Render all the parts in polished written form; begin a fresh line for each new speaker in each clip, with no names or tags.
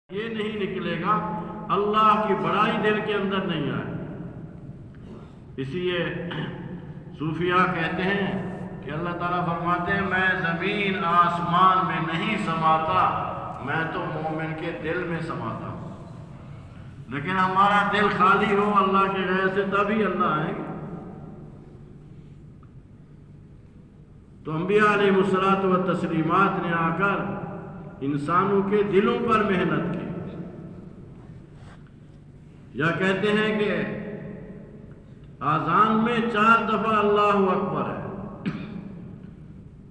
یہ نہیں نکلے گا اللہ کی بڑائی دل کے اندر نہیں آئے. اس لیے صوفیاء کہتے ہیں کہ اللہ تعالیٰ فرماتے ہیں میں زمین آسمان میں نہیں سماتا، میں تو مومن کے دل میں سماتا ہوں. لیکن ہمارا دل خالی ہو اللہ کے غیر سے تبھی اللہ آئیں گے. تو انبیاء علیہ الصلوۃ والتسلیمات نے آ کر انسانوں کے دلوں پر محنت کی. یا کہتے ہیں کہ آذان میں 4 دفعہ اللہ اکبر ہے،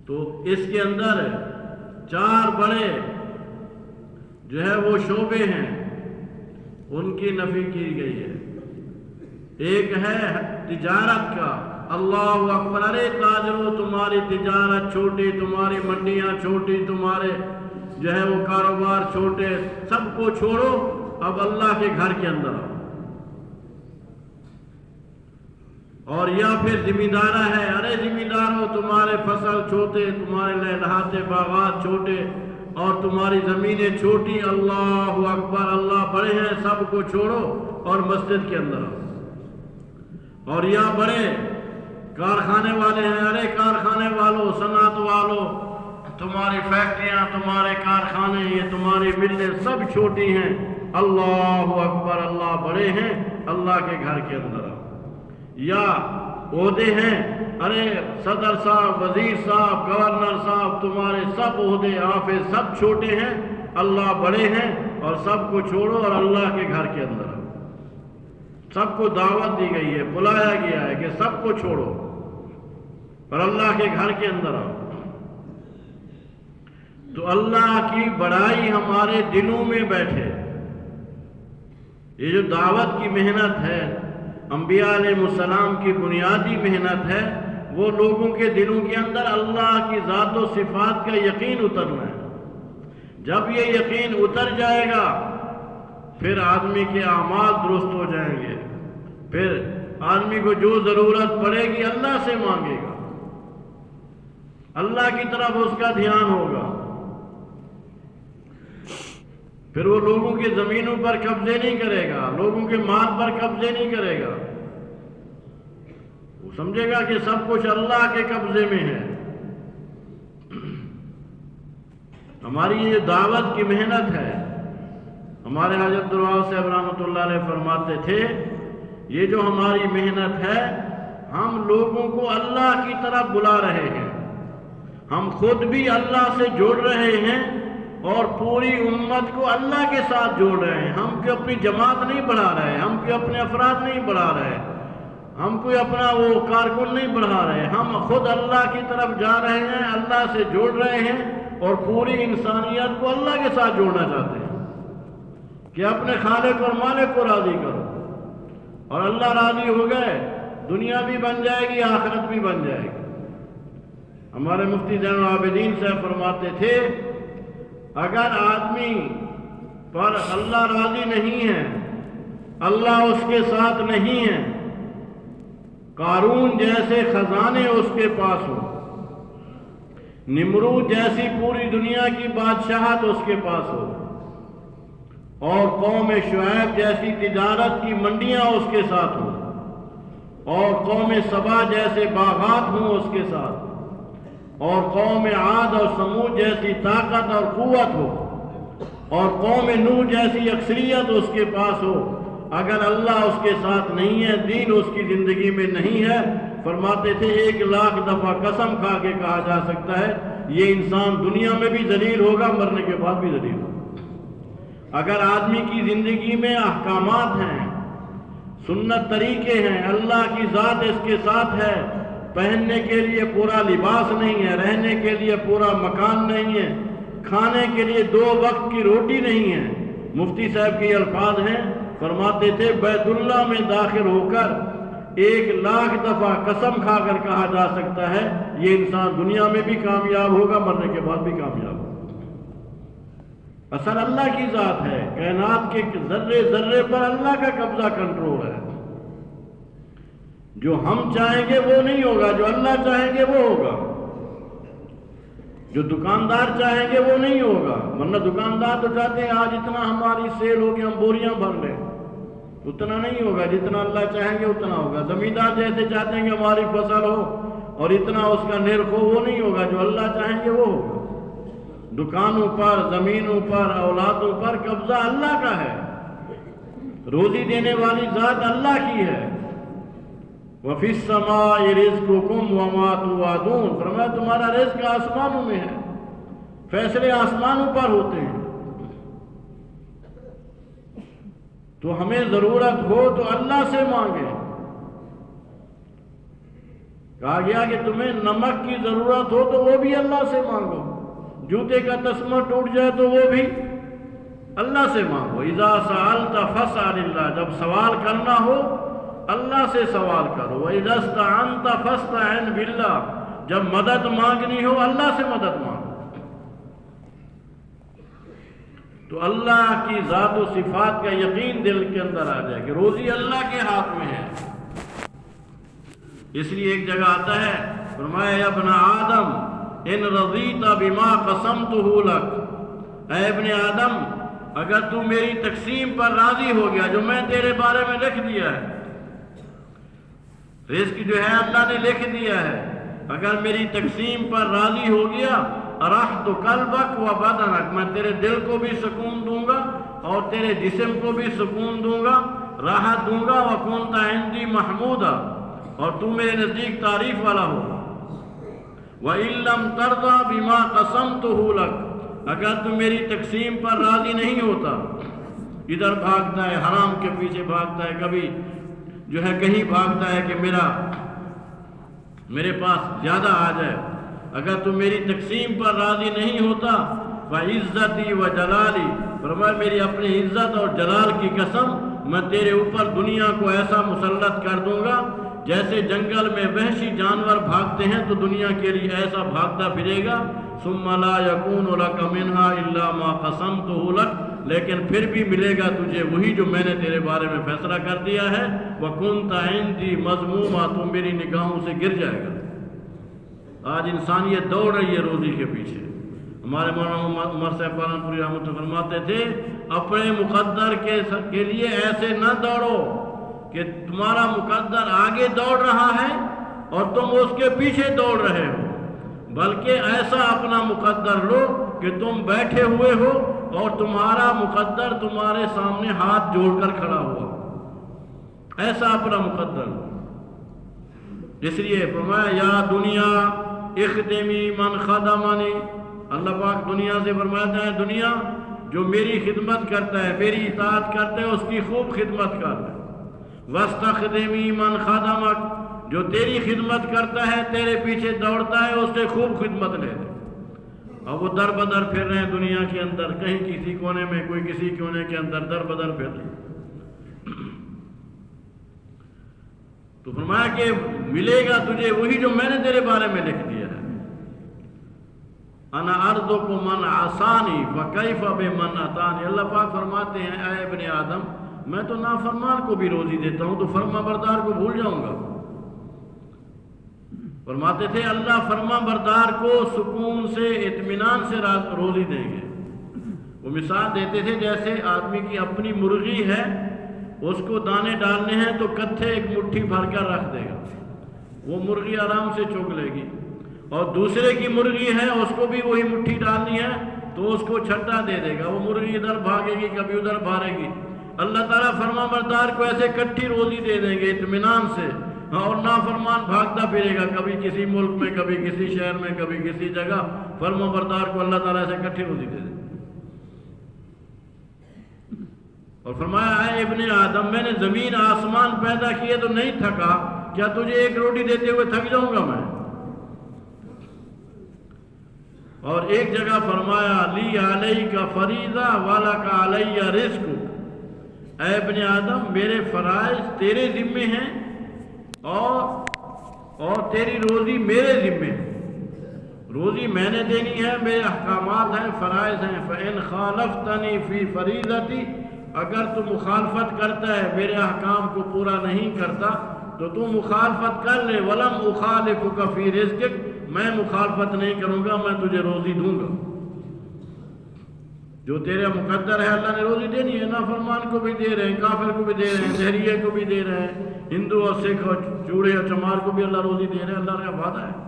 تو اس کے اندر 4 بڑے جو ہے وہ شعبے ہیں، ان کی نفی کی گئی ہے. ایک ہے تجارت کا، اللہ اکبر، ارے تاجروں تمہاری تجارت چھوٹی، تمہاری منڈیاں چھوٹی، تمہارے جو ہے وہ کاروبار چھوٹے، سب کو چھوڑو، اب اللہ کے گھر کے اندر آؤ. اور یا پھر زمیندارہ ہے، ارے زمینداروں تمہارے فصل چھوٹے، تمہارے لہلہاتے باغات چھوٹے اور تمہاری زمینیں چھوٹی، اللہ اکبر، اللہ بڑے ہیں، سب کو چھوڑو اور مسجد کے اندر آؤ. اور یا بڑے کارخانے والے ہیں، ارے کارخانے والوں، صنعت والوں، تمہاری فیکٹریاں، تمہارے کارخانے، یہ تمہاری ملیں سب چھوٹی ہیں، اللہ اکبر، اللہ بڑے ہیں، اللہ کے گھر کے اندر آؤ. یا عہدے ہیں، ارے صدر صاحب، وزیر صاحب، گورنر صاحب، تمہارے سب عہدے آفس سب چھوٹے ہیں، اللہ بڑے ہیں، اور سب کو چھوڑو اور اللہ کے گھر کے اندر آؤ. سب کو دعوت دی گئی ہے، بلایا گیا ہے کہ سب کو چھوڑو اور اللہ کے گھر کے اندر آؤ. تو اللہ کی بڑائی ہمارے دلوں میں بیٹھے. یہ جو دعوت کی محنت ہے، انبیاء علیہ السلام کی بنیادی محنت ہے، وہ لوگوں کے دلوں کے اندر اللہ کی ذات و صفات کا یقین اترنا ہے. جب یہ یقین اتر جائے گا پھر آدمی کے اعمال درست ہو جائیں گے، پھر آدمی کو جو ضرورت پڑے گی اللہ سے مانگے گا، اللہ کی طرف اس کا دھیان ہوگا. پھر وہ لوگوں کی زمینوں پر قبضے نہیں کرے گا، لوگوں کے مال پر قبضے نہیں کرے گا. وہ سمجھے گا کہ سب کچھ اللہ کے قبضے میں ہے. ہماری یہ دعوت کی محنت ہے. ہمارے حضرت عبدالوہاب صاحب رحمۃ اللہ علیہ فرماتے تھے، یہ جو ہماری محنت ہے، ہم لوگوں کو اللہ کی طرف بلا رہے ہیں، ہم خود بھی اللہ سے جوڑ رہے ہیں اور پوری امت کو اللہ کے ساتھ جوڑ رہے ہیں. ہم کوئی اپنی جماعت نہیں بڑھا رہے، ہم کوئی اپنے افراد نہیں بڑھا رہے، ہم کوئی اپنا وہ کارکن نہیں بڑھا رہے، ہم خود اللہ کی طرف جا رہے ہیں، اللہ سے جوڑ رہے ہیں اور پوری انسانیت کو اللہ کے ساتھ جوڑنا چاہتے ہیں کہ اپنے خالق اور مالک کو راضی کرو. اور اللہ راضی ہو گئے، دنیا بھی بن جائے گی، آخرت بھی بن جائے گی. ہمارے مفتی زین العابدین صاحب فرماتے تھے، اگر آدمی پر اللہ راضی نہیں ہے، اللہ اس کے ساتھ نہیں ہے، قارون جیسے خزانے اس کے پاس ہو، نمرود جیسی پوری دنیا کی بادشاہت اس کے پاس ہو، اور قوم شعیب جیسی تجارت کی منڈیاں اس کے ساتھ ہوں، اور قوم سبا جیسے باغات ہوں اس کے ساتھ، اور قوم عاد اور سمود جیسی طاقت اور قوت ہو، اور قوم نوح جیسی اکثریت اس کے پاس ہو، اگر اللہ اس کے ساتھ نہیں ہے، دین اس کی زندگی میں نہیں ہے، فرماتے تھے 1,00,000 دفعہ قسم کھا کے کہا جا سکتا ہے یہ انسان دنیا میں بھی ذلیل ہوگا، مرنے کے بعد بھی ذلیل ہوگا. اگر آدمی کی زندگی میں احکامات ہیں، سنت طریقے ہیں، اللہ کی ذات اس کے ساتھ ہے، پہننے کے لیے پورا لباس نہیں ہے، رہنے کے لیے پورا مکان نہیں ہے، کھانے کے لیے 2 وقت کی روٹی نہیں ہے. مفتی صاحب کے الفاظ ہیں، فرماتے تھے بیت اللہ میں داخل ہو کر 1,00,000 دفعہ قسم کھا کر کہا جا سکتا ہے یہ انسان دنیا میں بھی کامیاب ہوگا، مرنے کے بعد بھی کامیاب ہوگا. اصل اللہ کی ذات ہے، کائنات کے ذرے ذرے پر اللہ کا قبضہ، کنٹرول ہے. جو ہم چاہیں گے وہ نہیں ہوگا، جو اللہ چاہیں گے وہ ہوگا. جو دکاندار چاہیں گے وہ نہیں ہوگا، ورنہ دکاندار تو چاہتے ہیں آج اتنا ہماری سیل ہوگی ہم بوریاں بھر لیں، اتنا نہیں ہوگا، جتنا اللہ چاہیں گے اتنا ہوگا۔ زمیندار جیسے چاہتے ہیں کہ ہماری فصل ہو اور اتنا اس کا نرخ ہو، وہ نہیں ہوگا، جو اللہ چاہیں گے وہ ہوگا۔ دکانوں پر، زمینوں پر، اولادوں پر قبضہ اللہ کا ہے، روزی دینے والی ذات اللہ کی ہے۔ وَفِي السَّمَاءِ رِزْقُكُمْ وَمَا تُوعَدُونَ، فرمایا تمہارا رزق آسمانوں میں ہے، فیصلے آسمانوں پر ہوتے ہیں۔ تو ہمیں ضرورت ہو تو اللہ سے مانگے۔ کہا گیا کہ تمہیں نمک کی ضرورت ہو تو وہ بھی اللہ سے مانگو، جوتے کا تسمہ ٹوٹ جائے تو وہ بھی اللہ سے مانگو۔ اذا سألت فاسأل اللہ، جب سوال کرنا ہو اللہ سے سوال کرو۔ وَإِذَا اسْتَعَنْتَ فَاسْتَعِنْ بِاللَّهِ، جب مدد مانگنی ہو اللہ سے مدد مانگو۔ تو اللہ کی ذات و صفات کا یقین دل کے اندر آ جائے کہ روزی اللہ کے ہاتھ میں ہے۔ اس لیے ایک جگہ آتا ہے، فرمایا یا ابن آدم ان رضیت بما قسمتہ لک، اے ابن آدم اگر تو میری تقسیم پر راضی ہو گیا جو میں تیرے بارے میں لکھ دیا ہے، رزق جو ہے اللہ نے لکھ دیا ہے، اگر میری تقسیم پر راضی ہو گیا، ارحت قلبک و بدنک، میں تیرے دل کو بھی سکون دوں گا اور تیرے جسم کو بھی سکون دوں گا، راحت دوں گا، وکنت عندی محمودا، اور تو میرے نزدیک تعریف والا ہوگا۔ وَإِن لَّمْ تَرْضَ بِمَا قَسَمْتُهُ لَكَ، اگر تو میری تقسیم پر راضی نہیں ہوتا، ادھر بھاگتا ہے، حرام کے پیچھے بھاگتا ہے، کبھی جو ہے کہیں بھاگتا ہے کہ میرے پاس زیادہ آ جائے، اگر تو میری تقسیم پر راضی نہیں ہوتا، وَعِزَّتِي وَجَلَالِي، فرمایا میری اپنی عزت اور جلال کی قسم، میں تیرے اوپر دنیا کو ایسا مسلط کر دوں گا جیسے جنگل میں وحشی جانور بھاگتے ہیں تو دنیا کے لیے ایسا بھاگتا پھرے گا۔ ثُمَّ لَا يَكُونُ لَكَ مِنْهَا إِلَّا مَا قَسَمْتُهُ لَكَ، لیکن پھر بھی ملے گا تجھے وہی جو میں نے تیرے بارے میں فیصلہ کر دیا ہے۔ وَكُنْتَ عِنْدِي مَذْمُومًا، تو میری نگاہوں سے گر جائے گا۔ آج انسانیت دوڑ رہی ہے روزی کے پیچھے۔ ہمارے مولانا عمر صاحب پالن پوری رحمۃ اللہ فرماتے تھے، اپنے مقدر کے لیے ایسے نہ دوڑو کہ تمہارا مقدر آگے دوڑ رہا ہے اور تم اس کے پیچھے دوڑ رہے ہو، بلکہ ایسا اپنا مقدر لو کہ تم بیٹھے ہوئے ہو اور تمہارا مقدر تمہارے سامنے ہاتھ جوڑ کر کھڑا ہوا، ایسا اپنا مقدر لو۔ اس لیے فرمایا یا دنیا اخدمی من خدمنی، اللہ پاک دنیا سے فرماتا ہے دنیا جو میری خدمت کرتا ہے، میری اطاعت کرتا ہے، اس کی خوب خدمت کر۔ وَاسْتَخْدِمِي مَنْ خَدَمَكَ، جو تیری خدمت کرتا ہے، تیرے پیچھے دوڑتا ہے، اس سے خوب خدمت لے۔ اور وہ در بدر پھر رہے ہیں دنیا کے اندر، کہیں کسی کونے میں، کوئی کسی کونے کے اندر در بدر پھر رہے ہیں۔ تو فرمایا کہ ملے گا تجھے وہی جو میں نے تیرے بارے میں لکھ دیا ہے۔ انا ارزق من عصانی فکیف بمن اطاعنی، اللہ پاک فرماتے ہیں اے ابن آدم میں تو نافرمان کو بھی روزی دیتا ہوں، تو فرما بردار کو بھول جاؤں گا؟ فرماتے تھے اللہ فرما بردار کو سکون سے، اطمینان سے روزی دیں گے۔ وہ مثال دیتے تھے جیسے آدمی کی اپنی مرغی ہے، اس کو دانے ڈالنے ہیں تو کتھے ایک مٹھی بھر کر رکھ دے گا، وہ مرغی آرام سے چگ لے گی، اور دوسرے کی مرغی ہے اس کو بھی وہی مٹھی ڈالنی ہے تو اس کو چھٹا دے دے گا، وہ مرغی ادھر بھاگے گی کبھی ادھر بھاگے گی۔ اللہ تعالیٰ فرما بردار کو ایسے کٹھی روزی دے دیں گے اطمینان سے، اور نافرمان بھاگتا پھرے گا، کبھی کسی ملک میں، کبھی کسی شہر میں، کبھی کسی جگہ، فرما بردار کو اللہ تعالیٰ ایسے کٹھی روزی دے دیں گے۔ اور فرمایا اے ابن آدم میں نے زمین آسمان پیدا کیے تو نہیں تھکا، کیا تجھے ایک روٹی دیتے ہوئے تھک جاؤں گا میں؟ اور ایک جگہ فرمایا لی علیک فریضہ ولک علی رزق، اے ابن آدم میرے فرائض تیرے ذمے ہیں اور تیری روزی میرے ذمے ہے، روزی میں نے دینی ہے، میرے احکامات ہیں، فرائض ہیں۔ فَإِنْ خَالَفْتَنِي فِي فَرِيضَتِي، اگر تو مخالفت کرتا ہے، میرے احکام کو پورا نہیں کرتا تو تو مخالفت کر لے۔ وَلَمْ أُخَالِفُكَ فِي رِزْقِكَ، میں مخالفت نہیں کروں گا، میں تجھے روزی دوں گا۔ جو تیرا مقدر ہے اللہ نے روزی دینی ہے، نافرمان کو بھی دے رہے ہیں، کافر کو بھی دے رہے ہیں، زہریے کو بھی دے رہے ہیں، ہندو اور سکھ اور چوڑے اور چمار کو بھی اللہ روزی دے رہے ہیں، اللہ کا وعدہ ہے۔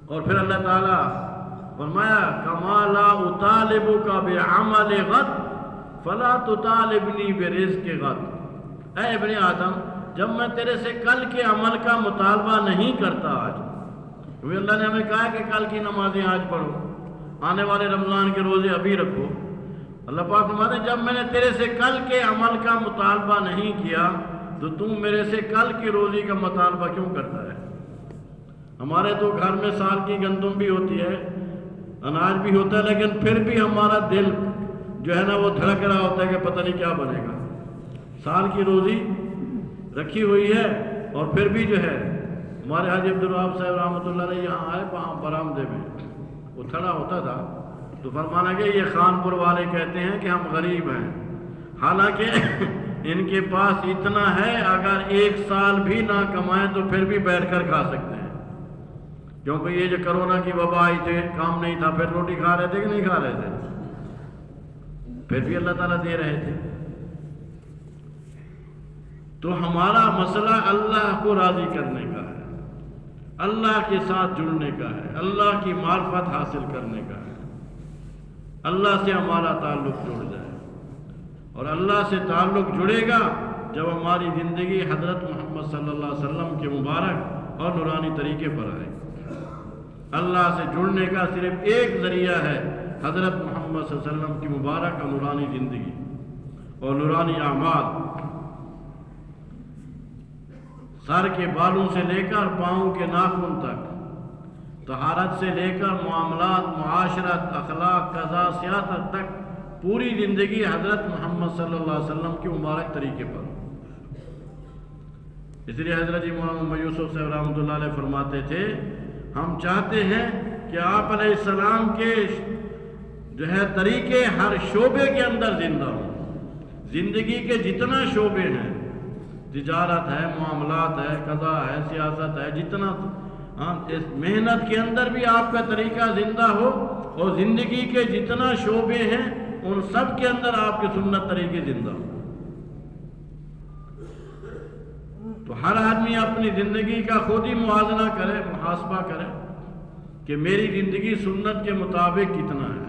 اور پھر اللہ تعالیٰ فرمایا کما لا اطالبک بعمل غد فلا تطالبنی برزق غد۔ اے ابن آدم، جب میں تیرے سے کل کے عمل کا مطالبہ نہیں کرتا آج، کیونکہ اللہ نے ہمیں کہا کہ کل کی نمازیں آج پڑھو، آنے والے رمضان کے روزے ابھی رکھو، اللہ پاک فرماتے ہیں جب میں نے تیرے سے کل کے عمل کا مطالبہ نہیں کیا تو تم میرے سے کل کی روزی کا مطالبہ کیوں کرتا ہے؟ ہمارے تو گھر میں سال کی گندم بھی ہوتی ہے، اناج بھی ہوتا ہے، لیکن پھر بھی ہمارا دل جو ہے نا وہ دھڑک رہا ہوتا ہے کہ پتہ نہیں کیا بنے گا۔ سال کی روزی رکھی ہوئی ہے اور پھر بھی جو ہے ہمارے حاجی عبدالوہاب صاحب رحمۃ اللہ علیہ یہاں آئے برآمدے میں، وہ کھڑا ہوتا تھا تو فرمانا کہ یہ خانپور والے کہتے ہیں کہ ہم غریب ہیں، حالانکہ ان کے پاس اتنا ہے اگر ایک سال بھی نہ کمائیں تو پھر بھی بیٹھ کر کھا سکتے ہیں، کیونکہ یہ جو کرونا کی وبا آئی تھی کام نہیں تھا، پھر روٹی کھا رہے تھے کہ نہیں کھا رہے تھے، پھر بھی اللہ تعالیٰ دے رہے تھے۔ تو ہمارا مسئلہ اللہ کو راضی کرنے کا ہے، اللہ کے ساتھ جڑنے کا ہے، اللہ کی معرفت حاصل کرنے کا ہے، اللہ سے ہمارا تعلق جڑ جائے، اور اللہ سے تعلق جڑے گا جب ہماری زندگی حضرت محمد صلی اللہ علیہ وسلم کے مبارک اور نورانی طریقے پر آئے۔ اللہ سے جڑنے کا صرف ایک ذریعہ ہے حضرت محمد صلی اللہ علیہ وسلم کی مبارک اور نورانی زندگی اور نورانی اعمال، سر کے بالوں سے لے کر پاؤں کے ناخن تک، طہارت سے لے کر معاملات، معاشرت، اخلاق، قضاء، سیاست تک پوری زندگی حضرت محمد صلی اللہ علیہ وسلم کے مبارک طریقے پر۔ اس لیے حضرت مولانا یوسف صاحب رحمۃ اللہ علیہ فرماتے تھے ہم چاہتے ہیں کہ آپ علیہ السلام کے جو ہے طریقے ہر شعبے کے اندر زندہ ہوں، زندگی کے جتنا شعبے ہیں، تجارت ہے، معاملات ہے، قضاء ہے، سیاست ہے، جتنا اس محنت کے اندر بھی آپ کا طریقہ زندہ ہو، اور زندگی کے جتنا شعبے ہیں ان سب کے اندر آپ کے سنت طریقے زندہ ہو۔ تو ہر آدمی اپنی زندگی کا خود ہی موازنہ کرے، محاسبہ کرے کہ میری زندگی سنت کے مطابق کتنا ہے۔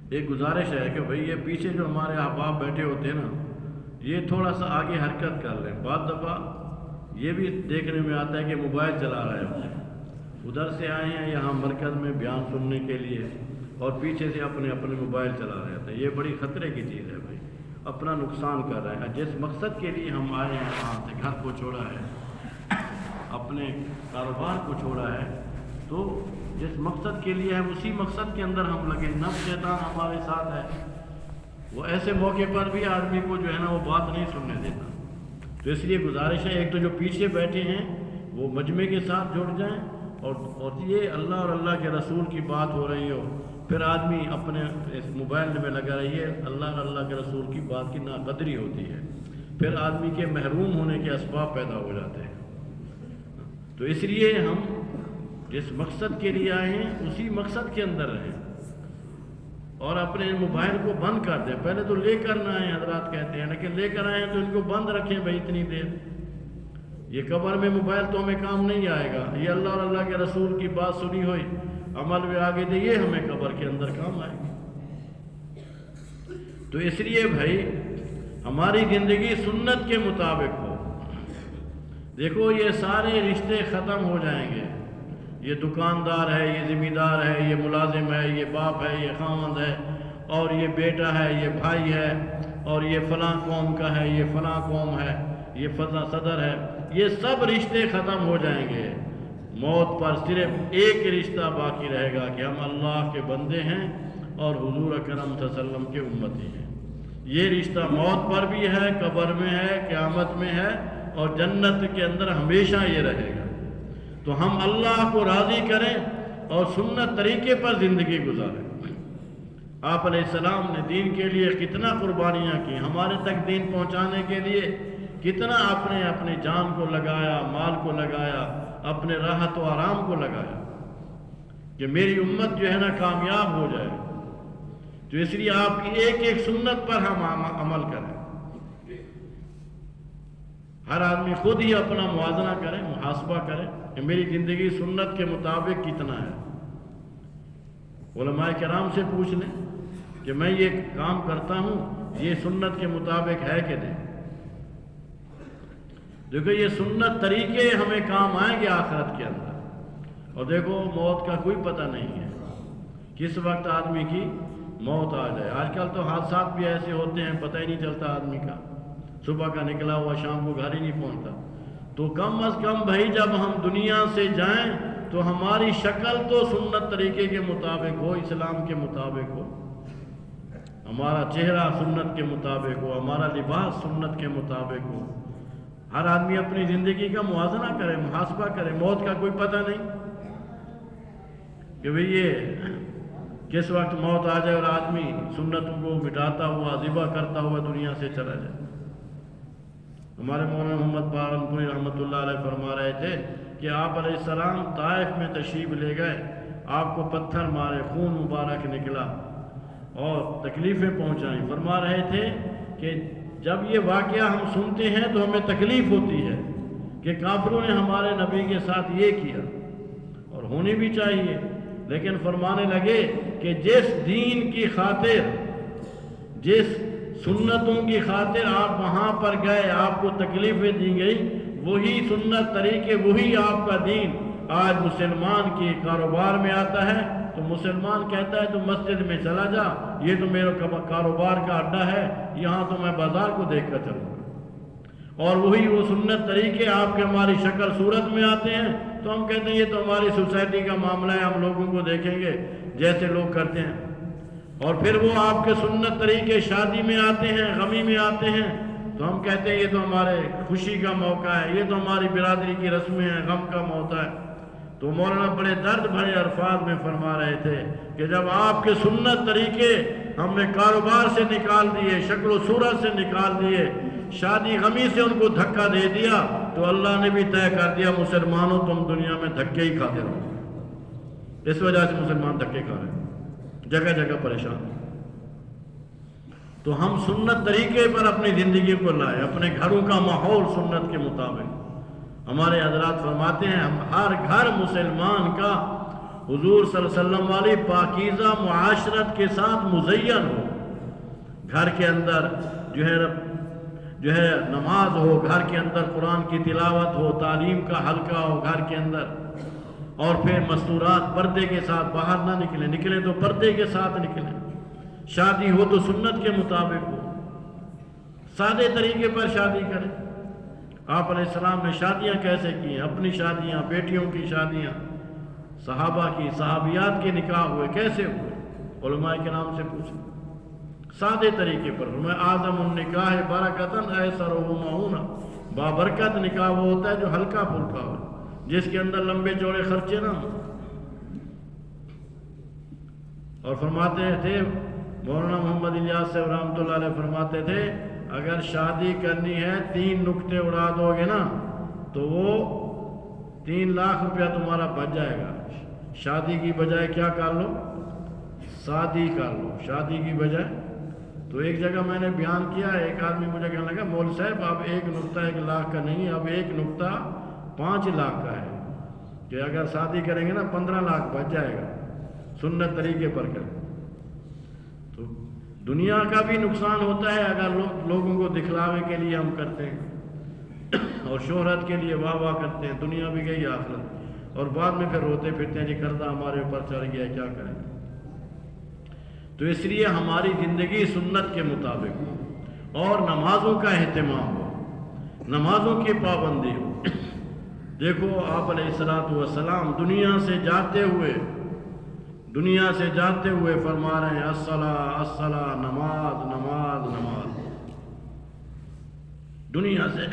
ایک گزارش ہے کہ بھئی یہ پیچھے جو ہمارے احباب بیٹھے ہوتے ہیں نا، یہ تھوڑا سا آگے حرکت کر لیں۔ بعض دفعہ یہ بھی دیکھنے میں آتا ہے کہ موبائل چلا رہے ہوتے ہیں، ادھر سے آئے ہیں یہاں مرکز میں بیان سننے کے لیے اور پیچھے سے اپنے موبائل چلا رہے ہوتے ہیں۔ یہ بڑی خطرے کی چیز ہے بھائی، اپنا نقصان کر رہے ہیں۔ جس مقصد کے لیے ہم آئے ہیں، وہاں سے گھر کو چھوڑا ہے، اپنے کاروبار کو چھوڑا ہے، تو جس مقصد کے لیے ہے اسی مقصد کے اندر ہم لگے۔ نفس شیطان ہمارے ساتھ ہے، وہ ایسے موقع پر بھی آدمی کو جو ہے نا وہ بات نہیں سننے دیتا۔ تو اس لیے گزارش ہے ایک تو جو پیچھے بیٹھے ہیں وہ مجمع کے ساتھ جڑ جائیں، اور یہ اللہ اور اللہ کے رسول کی بات ہو رہی ہو، پھر آدمی اپنے اس موبائل میں لگا رہیے، اللہ اور اللہ کے رسول کی بات کی ناقدری ہوتی ہے، پھر آدمی کے محروم ہونے کے اسباب پیدا ہو جاتے ہیں۔ تو اس لیے ہم جس مقصد کے لیے آئے ہیں اسی مقصد کے اندر رہیں، اور اپنے موبائل کو بند کر دیں۔ پہلے تو لے کر نہ آئیں، حضرات کہتے ہیں، لیکن لے کر آئیں تو ان کو بند رکھیں بھائی اتنی دیر۔ یہ قبر میں موبائل تو ہمیں کام نہیں آئے گا، یہ اللہ اور اللہ کے رسول کی بات سنی ہوئی عمل میں آگے دے، یہ ہمیں قبر کے اندر کام آئے گی۔ تو اس لیے بھائی ہماری زندگی سنت کے مطابق ہو۔ دیکھو یہ سارے رشتے ختم ہو جائیں گے، یہ دکاندار ہے، یہ ذمہ دار ہے، یہ ملازم ہے، یہ باپ ہے، یہ خاوند ہے، اور یہ بیٹا ہے، یہ بھائی ہے، اور یہ فلاں قوم کا ہے، یہ فلاں قوم ہے، یہ فلاں صدر ہے، یہ سب رشتے ختم ہو جائیں گے۔ موت پر صرف ایک رشتہ باقی رہے گا کہ ہم اللہ کے بندے ہیں اور حضور اکرم صلی اللہ علیہ وسلم کے امتی ہیں۔ یہ رشتہ موت پر بھی ہے، قبر میں ہے، قیامت میں ہے، اور جنت کے اندر ہمیشہ یہ رہے گا۔ تو ہم اللہ کو راضی کریں اور سنت طریقے پر زندگی گزاریں۔ آپ علیہ السلام نے دین کے لیے کتنا قربانیاں کی، ہمارے تک دین پہنچانے کے لیے کتنا اپنے جان کو لگایا، مال کو لگایا، اپنے راحت و آرام کو لگایا کہ میری امت جو ہے نا کامیاب ہو جائے۔ تو اس لیے آپ کی ایک ایک سنت پر ہم عمل کریں۔ ہر آدمی خود ہی اپنا موازنہ کرے، محاسبہ کرے کہ میری زندگی سنت کے مطابق کتنا ہے۔ علماء کرام سے پوچھ لیں کہ میں یہ کام کرتا ہوں، یہ سنت کے مطابق ہے کہ نہیں۔ دیکھو یہ سنت طریقے ہمیں کام آئیں گے آخرت کے اندر۔ اور دیکھو موت کا کوئی پتہ نہیں ہے، کس وقت آدمی کی موت آ جائے۔ آج کل تو حادثات بھی ایسے ہوتے ہیں، پتہ ہی نہیں چلتا آدمی کا، صبح کا نکلا ہوا شام کو گھر ہی نہیں پہنچتا۔ تو کم از کم بھائی جب ہم دنیا سے جائیں تو ہماری شکل تو سنت طریقے کے مطابق ہو، اسلام کے مطابق ہو، ہمارا چہرہ سنت کے مطابق ہو، ہمارا لباس سنت کے مطابق ہو۔ ہر آدمی اپنی زندگی کا موازنہ کرے، محاسبہ کرے۔ موت کا کوئی پتہ نہیں کہ بھئی یہ کس وقت موت آ جائے اور آدمی سنتوں کو مٹاتا ہوا، ذبح کرتا ہوا دنیا سے چلا جائے۔ ہمارے مولانا محمد پارن پوری رحمۃ اللہ علیہ فرما رہے تھے کہ آپ علیہ السلام طائف میں تشریف لے گئے، آپ کو پتھر مارے، خون مبارک نکلا اور تکلیفیں پہنچائیں۔ فرما رہے تھے کہ جب یہ واقعہ ہم سنتے ہیں تو ہمیں تکلیف ہوتی ہے کہ کافروں نے ہمارے نبی کے ساتھ یہ کیا، اور ہونی بھی چاہیے۔ لیکن فرمانے لگے کہ جس دین کی خاطر، جس سنتوں کی خاطر آپ وہاں پر گئے، آپ کو تکلیفیں دی گئی، وہی سنت طریقے، وہی آپ کا دین آج مسلمان کے کاروبار میں آتا ہے۔ تو مسلمان کہتا ہے تو مسجد میں چلا جا، یہ تو میرا کاروبار کا اڈا ہے، یہاں تو میں بازار کو دیکھ کر چلوں گا۔ اور وہی وہ سنت طریقے آپ کے ہماری شکل صورت میں آتے ہیں تو ہم کہتے ہیں یہ تو ہماری سوسائٹی کا معاملہ ہے، ہم لوگوں کو دیکھیں گے جیسے لوگ کرتے ہیں۔ اور پھر وہ آپ کے سنت طریقے شادی میں آتے ہیں، غمی میں آتے ہیں تو ہم کہتے ہیں یہ تو ہمارے خوشی کا موقع ہے، یہ تو ہماری برادری کی رسمیں ہیں، غم کا موقع ہے۔ تو مولانا بڑے درد بھرے الفاظ میں فرما رہے تھے کہ جب آپ کے سنت طریقے ہم نے کاروبار سے نکال دیے، شکل و صورت سے نکال دیے، شادی غمی سے ان کو دھکا دے دیا، تو اللہ نے بھی طے کر دیا مسلمانوں تم دنیا میں دھکے ہی کھاتے رہو۔ اس وجہ سے مسلمان دھکے کھا رہے ہیں، جگہ جگہ پریشان۔ تو ہم سنت طریقے پر اپنی زندگی کو لائے، اپنے گھروں کا ماحول سنت کے مطابق۔ ہمارے حضرات فرماتے ہیں ہم ہر گھر مسلمان کا حضور صلی اللہ علیہ وسلم والی پاکیزہ معاشرت کے ساتھ مزین ہو۔ گھر کے اندر جو ہے نماز ہو، گھر کے اندر قرآن کی تلاوت ہو، تعلیم کا حلقہ ہو گھر کے اندر، اور پھر مستورات پردے کے ساتھ باہر نہ نکلیں تو پردے کے ساتھ نکلیں۔ شادی ہو تو سنت کے مطابق ہو، سادے طریقے پر شادی کریں۔ آپ علیہ السلام نے شادیاں کیسے کی ہیں؟ اپنی شادیاں، بیٹیوں کی شادیاں، صحابہ کی، صحابیات کے نکاح ہوئے، کیسے ہوئے؟ علماء کرام سے پوچھیں، سادے طریقے پر۔ میں اعظم النکاح برکتاً ایسرہ معونہ، بابرکت نکاح وہ ہوتا ہے جو ہلکا پھلکا ہو، جس کے اندر لمبے چوڑے خرچے نہ ہوں۔ اور فرماتے تھے مولانا محمد الیاس صاحب رحمۃ اللہ علیہ فرماتے تھے اگر شادی کرنی ہے 3 نکتے اڑا دو گے نا تو وہ 3 لاکھ روپیہ تمہارا بچ جائے گا۔ شادی کی بجائے کیا کر لو؟ شادی کر لو، شادی کی بجائے۔ تو ایک جگہ میں نے بیان کیا، ایک آدمی مجھے کہنے لگا مول صاحب اب 1 نکتہ 1 لاکھ کا نہیں، اب 1 نکتہ 5 لاکھ کا ہے، کہ اگر شادی کریں گے نا 15 لاکھ بچ جائے گا سنت طریقے پر کریں۔ تو دنیا کا بھی نقصان ہوتا ہے اگر لوگوں کو دکھلاوے کے لیے ہم کرتے ہیں اور شہرت کے لیے واہ واہ کرتے ہیں، دنیا بھی گئی آخرت، اور بعد میں پھر روتے پھرتے ہیں جی قرضہ ہمارے اوپر چڑھ گیا، کیا کریں۔ تو اس لیے ہماری زندگی سنت کے مطابق ہو اور نمازوں کا اہتمام ہو، نمازوں کی پابندی ہو۔ دیکھو آپ علیہ السلام دنیا سے جاتے ہوئے فرما رہے ہیں الصلاۃ الصلاۃ، نماز نماز نماز۔ دنیا سے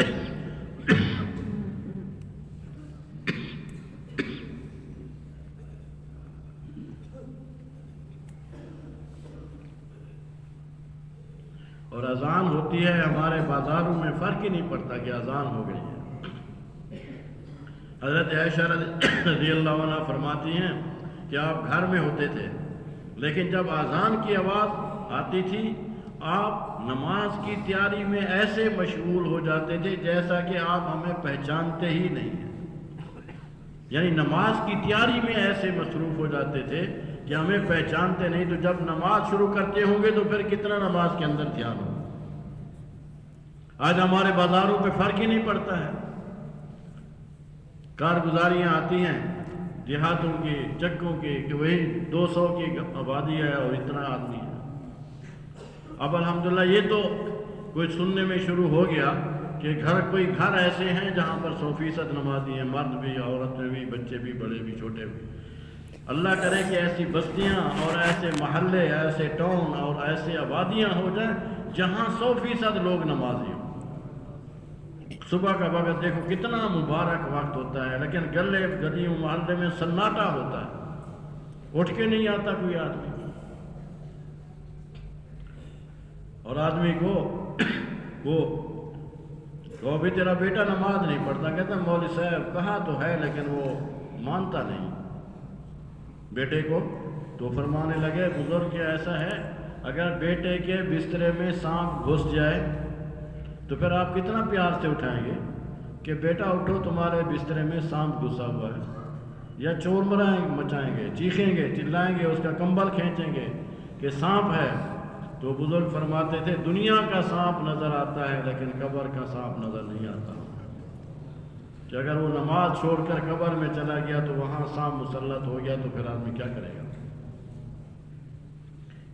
اور اذان ہوتی ہے ہمارے بازاروں میں فرق ہی نہیں پڑتا کہ اذان ہو گئی ہے۔ حضرت عائشہ رضی اللہ عنہ فرماتی ہیں کہ آپ گھر میں ہوتے تھے، لیکن جب اذان کی آواز آتی تھی آپ نماز کی تیاری میں ایسے مشغول ہو جاتے تھے جیسا کہ آپ ہمیں پہچانتے ہی نہیں ہیں۔ یعنی نماز کی تیاری میں ایسے مصروف ہو جاتے تھے کہ ہمیں پہچانتے نہیں، تو جب نماز شروع کرتے ہوں گے تو پھر کتنا نماز کے اندر دھیان ہو۔ آج ہمارے بازاروں پہ فرق ہی نہیں پڑتا ہے، کارگزاریاں آتی ہیں دیہاتوں کی، چکوں کی، کہ وہی 200 کی آبادی ہے اور اتنا آدمی ہے۔ اب الحمدللہ یہ تو کوئی سننے میں شروع ہو گیا کہ کوئی گھر ایسے ہیں جہاں پر 100% نمازی ہیں، مرد بھی، عورتیں بھی، بچے بھی، بڑے بھی، چھوٹے بھی۔ اللہ کرے کہ ایسی بستیاں اور ایسے محلے، ایسے ٹاؤن اور ایسے آبادیاں ہو جائیں جہاں 100% لوگ نمازی ہوں۔ صبح کا وقت دیکھو کتنا مبارک وقت ہوتا ہے، لیکن گلے گلیوں محلے میں سناٹا ہوتا ہے، اٹھ کے نہیں آتا کوئی آدمی، اور آدمی کو ابھی تیرا بیٹا نماز نہیں پڑھتا، کہتا مولوی صاحب کہا تو ہے لیکن وہ مانتا نہیں بیٹے کو، تو فرمانے لگے بزرگ ایسا ہے اگر بیٹے کے بسترے میں سانپ گھس جائے تو پھر آپ کتنا پیار سے اٹھائیں گے کہ بیٹا اٹھو تمہارے بسترے میں سانپ گھسا ہوا ہے، یا چور مچائیں گے، چیخیں گے، چلائیں گے، اس کا کمبل کھینچیں گے کہ سانپ ہے۔ تو بزرگ فرماتے تھے دنیا کا سانپ نظر آتا ہے لیکن قبر کا سانپ نظر نہیں آتا، کہ اگر وہ نماز چھوڑ کر قبر میں چلا گیا تو وہاں سانپ مسلط ہو گیا تو پھر آدمی کیا کرے گا۔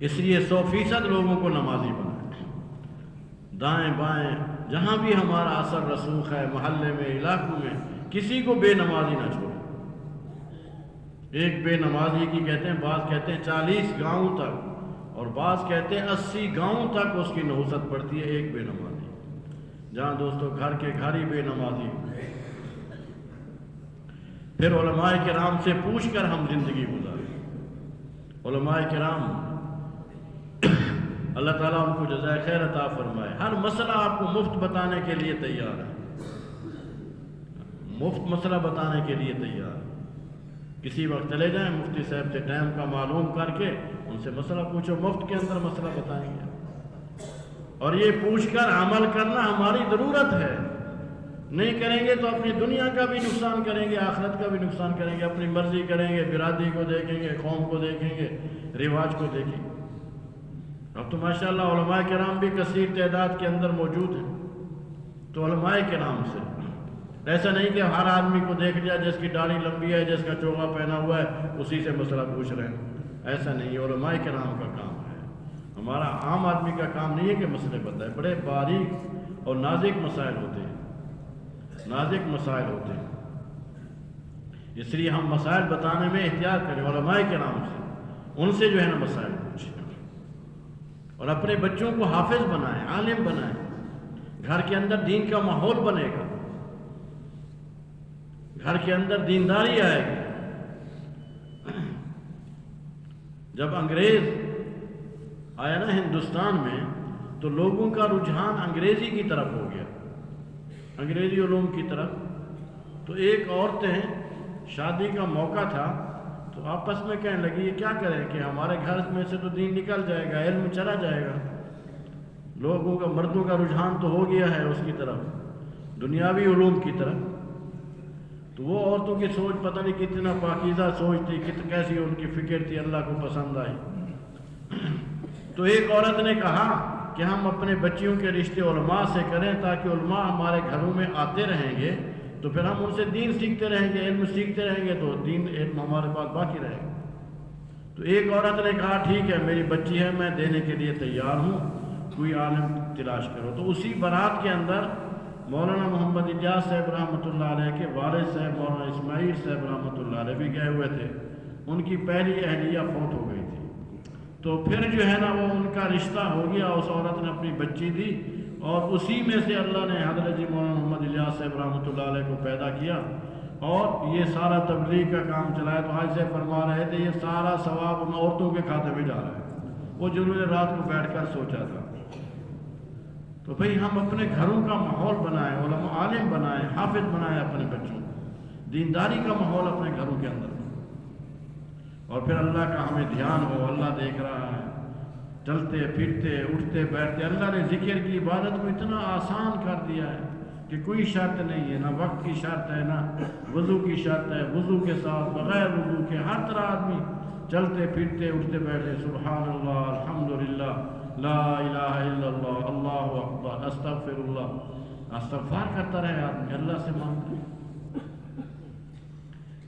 اس لیے 100% لوگوں کو نمازی بنائیں، دائیں بائیں جہاں بھی ہمارا اثر رسوخ ہے، محلے میں، علاقوں میں، کسی کو بے نمازی نہ چھوڑیں۔ ایک بے نمازی کی کہتے ہیں، بعض کہتے ہیں 40 گاؤں تک، اور بعض کہتے ہیں 80 گاؤں تک اس کی نحوست پڑتی ہے ایک بے نمازی، جہاں دوستو گھر کے گھر ہی بے نمازی۔ پھر علماء کرام سے پوچھ کر ہم زندگی گزاریں۔ علماء کرام اللہ تعالیٰ ان کو جزائے خیر عطا فرمائے، ہر مسئلہ آپ کو مفت بتانے کے لیے تیار ہے، مفت مسئلہ بتانے کے لیے تیار ہے۔ کسی وقت چلے جائیں مفتی صاحب سے ٹائم کا معلوم کر کے ان سے مسئلہ پوچھو، مفت کے اندر مسئلہ بتائیں گے۔ اور یہ پوچھ کر عمل کرنا ہماری ضرورت ہے، نہیں کریں گے تو اپنی دنیا کا بھی نقصان کریں گے، آخرت کا بھی نقصان کریں گے، اپنی مرضی کریں گے، برادری کو دیکھیں گے، قوم کو دیکھیں گے، رواج کو دیکھیں گے۔ اب تو ماشاءاللہ علماء کرام بھی کثیر تعداد کے اندر موجود ہیں، تو علماء کرام سے ایسا نہیں کہ ہر آدمی کو دیکھ لیا جس کی داڑھی لمبی ہے، جس کا چوغا پہنا ہوا ہے اسی سے مسئلہ پوچھ رہے ہیں، ایسا نہیں ہے۔ علماء کرام کا کام ہے، ہمارا عام آدمی کا کام نہیں ہے کہ مسئلے بتائے، بڑے باریک اور نازک مسائل ہوتے ہیں، نازک مسائل ہوتے ہیں، اس لیے ہم مسائل بتانے میں احتیاط کریں، علماء کرام سے، ان سے جو ہے نا مسائل پوچھیں، اور اپنے بچوں کو حافظ بنائیں، عالم بنائیں، گھر کے اندر دین کا ماحول بنے گا، گھر کے اندر دینداری آئے گی۔ جب انگریز آیا نا ہندوستان میں تو لوگوں کا رجحان انگریزی کی طرف ہو گیا، انگریزی علوم کی طرف۔ تو ایک عورتیں شادی کا موقع تھا تو آپس میں کہنے لگی یہ کیا کریں کہ ہمارے گھر میں سے تو دین نکل جائے گا، علم چلا جائے گا، لوگوں کا، مردوں کا رجحان تو ہو گیا ہے اس کی طرف، دنیاوی علوم کی طرف۔ تو وہ عورتوں کی سوچ پتہ نہیں کتنا پاکیزہ سوچ تھی، کیسی ان کی فکر تھی، اللہ کو پسند آئی۔ تو ایک عورت نے کہا کہ ہم اپنے بچیوں کے رشتے علماء سے کریں تاکہ علماء ہمارے گھروں میں آتے رہیں گے تو پھر ہم ان سے دین سیکھتے رہیں گے، علم سیکھتے رہیں گے تو دین علم ہمارے پاس باقی رہے گا۔ تو ایک عورت نے کہا ٹھیک ہے میری بچی ہے، میں دینے کے لیے تیار ہوں، کوئی عالم تلاش کرو۔ تو اسی بارات کے اندر مولانا محمد الیاس صاحب رحمۃ اللہ علیہ کے والد صاحب مولانا اسماعیل صاحب رحمۃ اللہ علیہ بھی گئے ہوئے تھے، ان کی پہلی اہلیہ فوت ہو گئی تھی، تو پھر جو ہے نا وہ ان کا رشتہ ہو گیا، اس عورت نے اپنی بچی دی اور اسی میں سے اللہ نے حضرت جی مولانا محمد الیاس صاحب رحمۃ اللہ علیہ کو پیدا کیا اور یہ سارا تبلیغ کا کام چلایا۔ تو آج سے فرما رہے تھے یہ سارا ثواب ان عورتوں کے کھاتے میں جا رہا ہے، وہ جنہوں نے رات کو بیٹھ کر سوچا تھا۔ تو بھئی ہم اپنے گھروں کا ماحول بنائیں، علماء عالم بنائیں، حافظ بنائیں اپنے بچوں کو، دینداری کا ماحول اپنے گھروں کے اندر، اور پھر اللہ کا ہمیں دھیان ہو، اللہ دیکھ رہا ہے، چلتے پھرتے اٹھتے بیٹھتے، اللہ نے ذکر کی عبادت کو اتنا آسان کر دیا ہے کہ کوئی شرط نہیں ہے، نہ وقت کی شرط ہے، نہ وضو کی شرط ہے، وضو کے ساتھ بغیر وضو کے ہر طرح آدمی چلتے پھرتے اٹھتے بیٹھتے سبحان اللہ، الحمدللہ، لا الہ الا اللہ، اللہ اکبر، استغفر اللہ، استغفار کرتا رہے آدمی، اللہ سے مانگتا ہے۔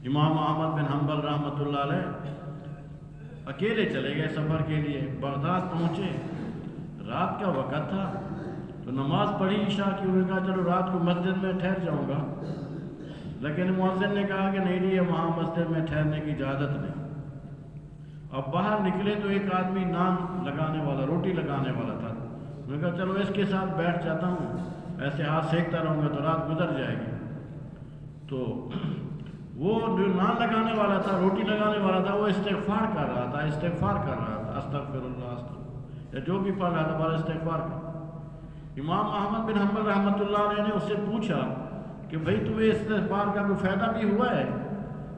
امام احمد بن حنبل رحمۃ اللہ علیہ اکیلے چلے گئے سفر کے لیے، بغداد پہنچے، رات کا وقت تھا، تو نماز پڑھی عشاء کی، انہوں نے کہا چلو رات کو مسجد میں ٹھہر جاؤں گا، لیکن مؤذن نے کہا کہ نہیں نہیں، وہاں مسجد میں ٹھہرنے کی اجازت نہیں۔ اب باہر نکلے تو ایک آدمی نان لگانے والا، روٹی لگانے والا تھا، انہوں نے کہا چلو اس کے ساتھ بیٹھ جاتا ہوں، ایسے ہاتھ سیکتا رہوں گا تو رات گزر جائے گی۔ تو وہ جو نان لگانے والا تھا، روٹی لگانے والا تھا، وہ استغفار کر رہا تھا، استغفار کر رہا تھا، استغفر اللہ، استغفر، یا جو بھی پڑھ رہا تھا بڑا استغفار کر۔ امام احمد بن حنبل رحمۃ اللہ علیہ نے اس سے پوچھا کہ بھئی تمہیں استغفار کا کوئی فائدہ بھی ہوا ہے؟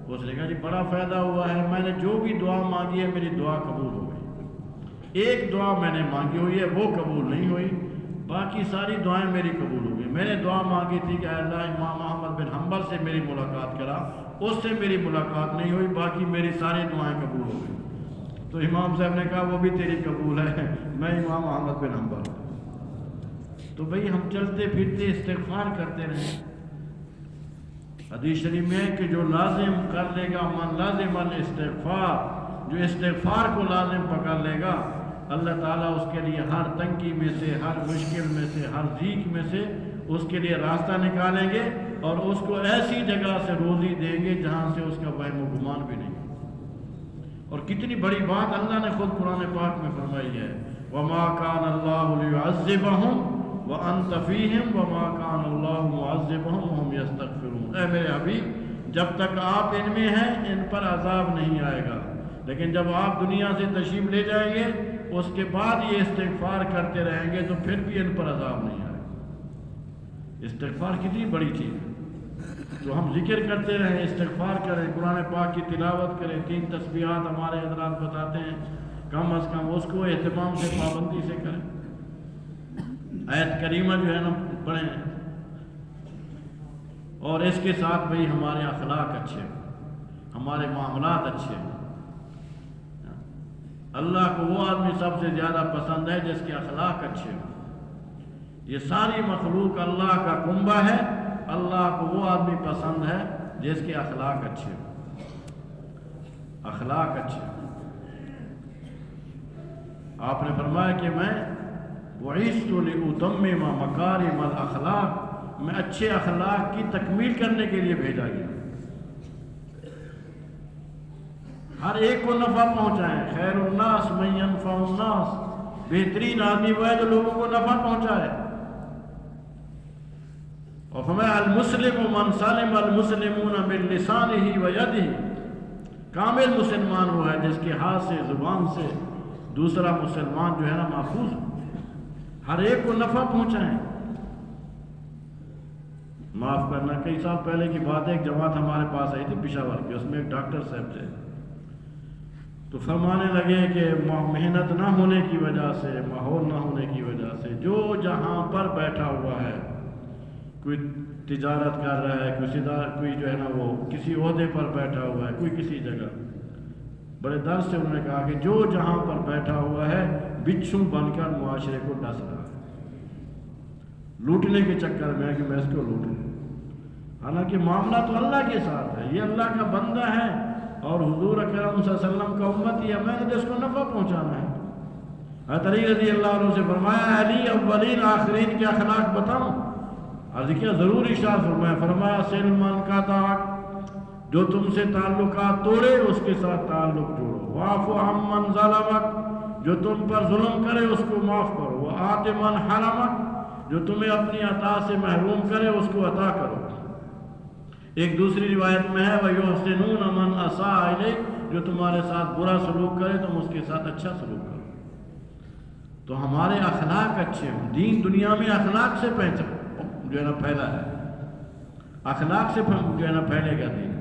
اس نے کہا جی بڑا فائدہ ہوا ہے، میں نے جو بھی دعا مانگی ہے میری دعا قبول ہو گئی، ایک دعا میں نے مانگی ہوئی ہے وہ قبول نہیں ہوئی، باقی ساری دعائیں میری قبول ہو گئی۔ میں نے دعا مانگی تھی کہ اللہ امام احمد بن حنبل سے میری ملاقات کرا، اس سے میری ملاقات نہیں ہوئی، باقی میری ساری دعائیں قبول ہو گئی۔ تو امام صاحب نے کہا وہ بھی تیری قبول ہے، میں امام احمد بن حنبل۔ تو بھئی ہم چلتے پھرتے استغفار کرتے رہیں۔ حدیث شریف میں ہے کہ جو لازم کر لے گا، من لازم الاستغفار، جو استغفار کو لازم پکڑ لے گا، اللہ تعالیٰ اس کے لیے ہر تنگی میں سے، ہر مشکل میں سے، ہر ضیق میں سے اس کے لیے راستہ نکالیں گے، اور اس کو ایسی جگہ سے روزی دیں گے جہاں سے اس کا وہم و گمان بھی نہیں۔ اور کتنی بڑی بات اللہ نے خود قرآن پاک میں فرمائی ہے، وَمَا كَانَ اللَّهُ لِيُعَذِّبَهُمْ وَأَنْتَ فِيهِمْ وَمَا كَانَ اللَّهُ مُعَذِّبَهُمْ وَهُمْ يَسْتَغْفِرُونَ۔ اے میرے حبیب، جب تک آپ ان میں ہیں ان پر عذاب نہیں آئے گا، لیکن جب آپ دنیا سے تشریف لے جائیں گے اس کے بعد یہ استغفار کرتے رہیں گے تو پھر بھی ان پر عذاب نہیں آئے گا۔ استغفار کتنی بڑی چیز ہے، تو ہم ذکر کرتے رہیں، استغفار کریں، قرآن پاک کی تلاوت کریں، 3 تسبیحات ہمارے حضرات بتاتے ہیں، کم از کم اس کو اہتمام سے، پابندی سے کریں۔ آیت کریمہ جو ہے نا پڑھیں، اور اس کے ساتھ بھئی ہمارے اخلاق اچھے ہوں، ہمارے معاملات اچھے ہوں۔ اللہ کو وہ آدمی سب سے زیادہ پسند ہے جس کے اخلاق اچھے ہوں۔ یہ ساری مخلوق اللہ کا کنبہ ہے، اللہ کو وہ آدمی پسند ہے جس کے اخلاق اچھے ہوں، اخلاق اچھے ہوں۔ آپ نے فرمایا کہ میں وَعِثْتُ لِأُتَمِّمَ مَكَارِمَ الْأَخْلَاقِ، میں اچھے اخلاق کی تکمیل کرنے کے لیے بھیجا گیا، ہر ایک کو نفع پہنچائیں۔ خیر الناس من ينفع الناس، بہترین آدمی وہ ہے جو لوگوں کو نفع پہنچائے۔ اور فرمایا المسلم من سلم المسلمون من لسانه ويده، کامل مسلمان وہ ہے جس کے ہاتھ سے، زبان سے دوسرا مسلمان جو ہے نا محفوظ ہو، ہر ایک کو نفع پہنچائیں۔ معاف کرنا، کئی سال پہلے کی بات ہے، ایک جماعت ہمارے پاس آئی تھی پشاور کی، اس میں ایک ڈاکٹر صاحب تھے، تو فرمانے لگے کہ محنت نہ ہونے کی وجہ سے، ماحول نہ ہونے کی وجہ سے، جو جہاں پر بیٹھا ہوا ہے، کوئی تجارت کر رہا ہے، کوئی جو ہے نا وہ کسی عہدے پر بیٹھا ہوا ہے، کوئی کسی جگہ، بڑے درد سے انہوں نے کہا کہ جو جہاں پر بیٹھا ہوا ہے بچھو بن کر معاشرے کو ڈس رہا ہے، لوٹنے کے چکر میں ہے کہ میں اس کو لوٹوں، حالانکہ معاملہ تو اللہ کے ساتھ ہے، یہ اللہ کا بندہ ہے اور حضور اکرم صلی اللہ علیہ وسلم کا امتی ہے، میں نے اس کو نفع پہنچانا ہے۔ حضرت علی رضی اللہ عنہ سے فرمایا علی اولین آخرین کے اخلاق بتاؤں؟ عرض کیا ضرور ارشاد فرمایا، فرمایا سلمان کا تعاق، جو تم سے تعلقات توڑے اس کے ساتھ تعلق جوڑو، وعفو عمن ظلمک، جو تم پر ظلم کرے اس کو معاف کرو، وآت من حرمک، جو تمہیں اپنی عطا سے محروم کرے اس کو عطا کرو۔ ایک دوسری روایت میں ہے وَيُحْسِنُونَ مَنْ أَسَاءَ إِلَيْكَ، جو تمہارے ساتھ برا سلوک کرے تم اس کے ساتھ اچھا سلوک کرو۔ تو ہمارے اخلاق اچھے ہوں. دین دنیا میں اخلاق سے جو ہے نا پھیلا ہے، اخلاق سے جو ہے نا پھیلے گا دین.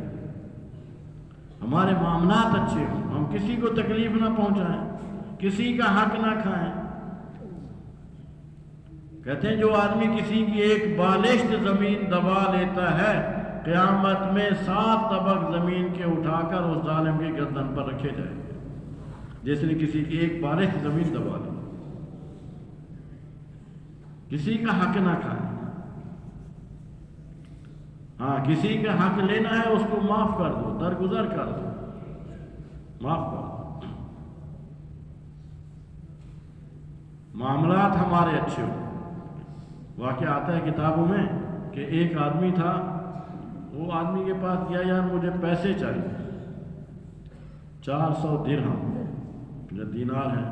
ہمارے معاملات اچھے ہوں، ہم کسی کو تکلیف نہ پہنچائیں، کسی کا حق نہ کھائیں. کہتے ہیں جو آدمی کسی کی ایک بالشت زمین دبا لیتا ہے، قیامت میں 7 طبق زمین کے اٹھا کر اس ظالم کی گردن پر رکھے جائیں گے، جس نے کسی کی ایک بالشت زمین دبا لی. کسی کا حق نہ کھائیں. ہاں، کسی کا حق لینا ہے اس کو معاف کر دو، درگزر کر دو، معاف کر دو. معاملات ہمارے اچھے ہو. واقعہ آتا ہے کتابوں میں کہ ایک آدمی تھا، وہ آدمی کے پاس گیا، یار مجھے پیسے چاہیے 400 درہم جو دینار ہیں.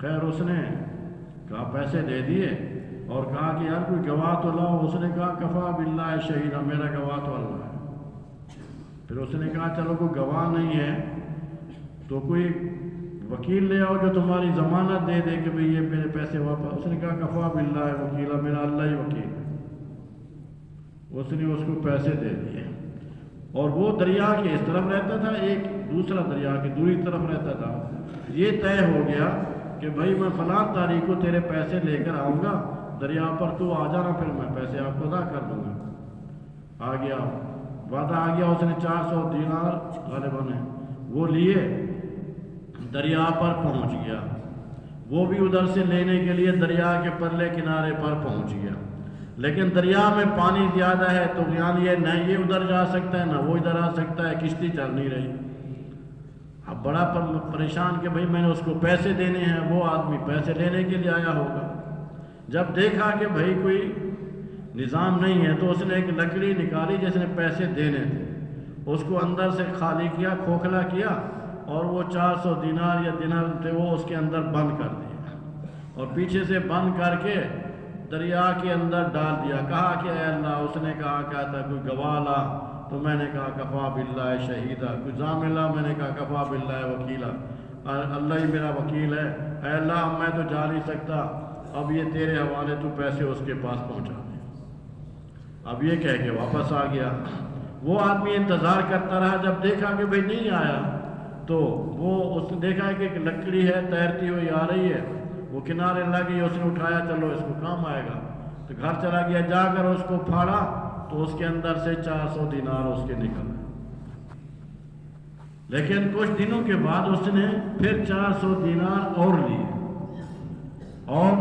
خیر اس نے کہا پیسے دے دیے اور کہا کہ یار کوئی گواہ تو لاؤ. اس نے کہا کفا باللہ شہیدا، میرا گواہ تو اللہ ہے. پھر اس نے کہا چلو کوئی گواہ نہیں ہے تو کوئی وکیل لے آؤ جو تمہاری ضمانت دے دے کہ بھئی یہ میرے پیسے واپس. اس نے کہا کفا باللہ وکیلا، میرا اللہ ہی وکیل. اس نے اس کو پیسے دے دیے اور وہ دریا کے اس طرف رہتا تھا، ایک دوسرا دریا کی دوسری طرف رہتا تھا. یہ طے ہو گیا کہ بھائی میں فلاں تاریخ کو تیرے پیسے لے کر آؤں گا دریا پر، تو آ جانا، پھر میں پیسے آپ کو ادا کر دوں گا. آ گیا، وعدہ آ گیا. اس نے 400 دینار غالباً وہ لیے، دریا پر پہنچ گیا. وہ بھی ادھر سے لینے کے لیے دریا کے پرلے کنارے پر پہنچ گیا، لیکن دریا میں پانی زیادہ ہے تو یعنی نہ یہ ادھر جا سکتا ہے نہ وہ ادھر آ سکتا ہے، کشتی چل نہیں رہی. اب بڑا پریشان کہ بھئی میں نے اس کو پیسے دینے ہیں. وہ آدمی پیسے لینے کے لیے آیا ہوگا. جب دیکھا کہ بھئی کوئی نظام نہیں ہے تو اس نے ایک لکڑی نکالی جس نے پیسے دینے تھے، اس کو اندر سے خالی کیا، کھوکھلا کیا اور وہ 400 دینار یا دینار تھے وہ اس کے اندر بند کر دیا اور پیچھے سے بند کر کے دریا کے اندر ڈال دیا. کہا کہ اے اللہ، اس نے کہا کیا تھا کوئی گواہ لا، تو میں نے کہا کفا باللہ شہیدا. کوئی ضامن لا، میں نے کہا کفا باللہ وکیلا، اللہ ہی میرا وکیل ہے. اے اللہ اب میں تو جا نہیں سکتا، اب یہ تیرے حوالے، تو پیسے اس کے پاس پہنچا دے. اب یہ کہہ کے واپس آ گیا. وہ آدمی انتظار کرتا رہا. جب دیکھا کہ بھئی نہیں آیا تو وہ اس نے دیکھا کہ ایک لکڑی ہے تیرتی ہوئی آ رہی ہے، وہ کنارے لگی. اس نے اٹھایا، چلو اس کو کام آئے گا. تو گھر چلا گیا، جا کر اس کو پھاڑا تو اس کے اندر سے 400 دینار اس کے نکل. لیکن کچھ دنوں کے بعد اس نے پھر 400 دینار اور لیے اور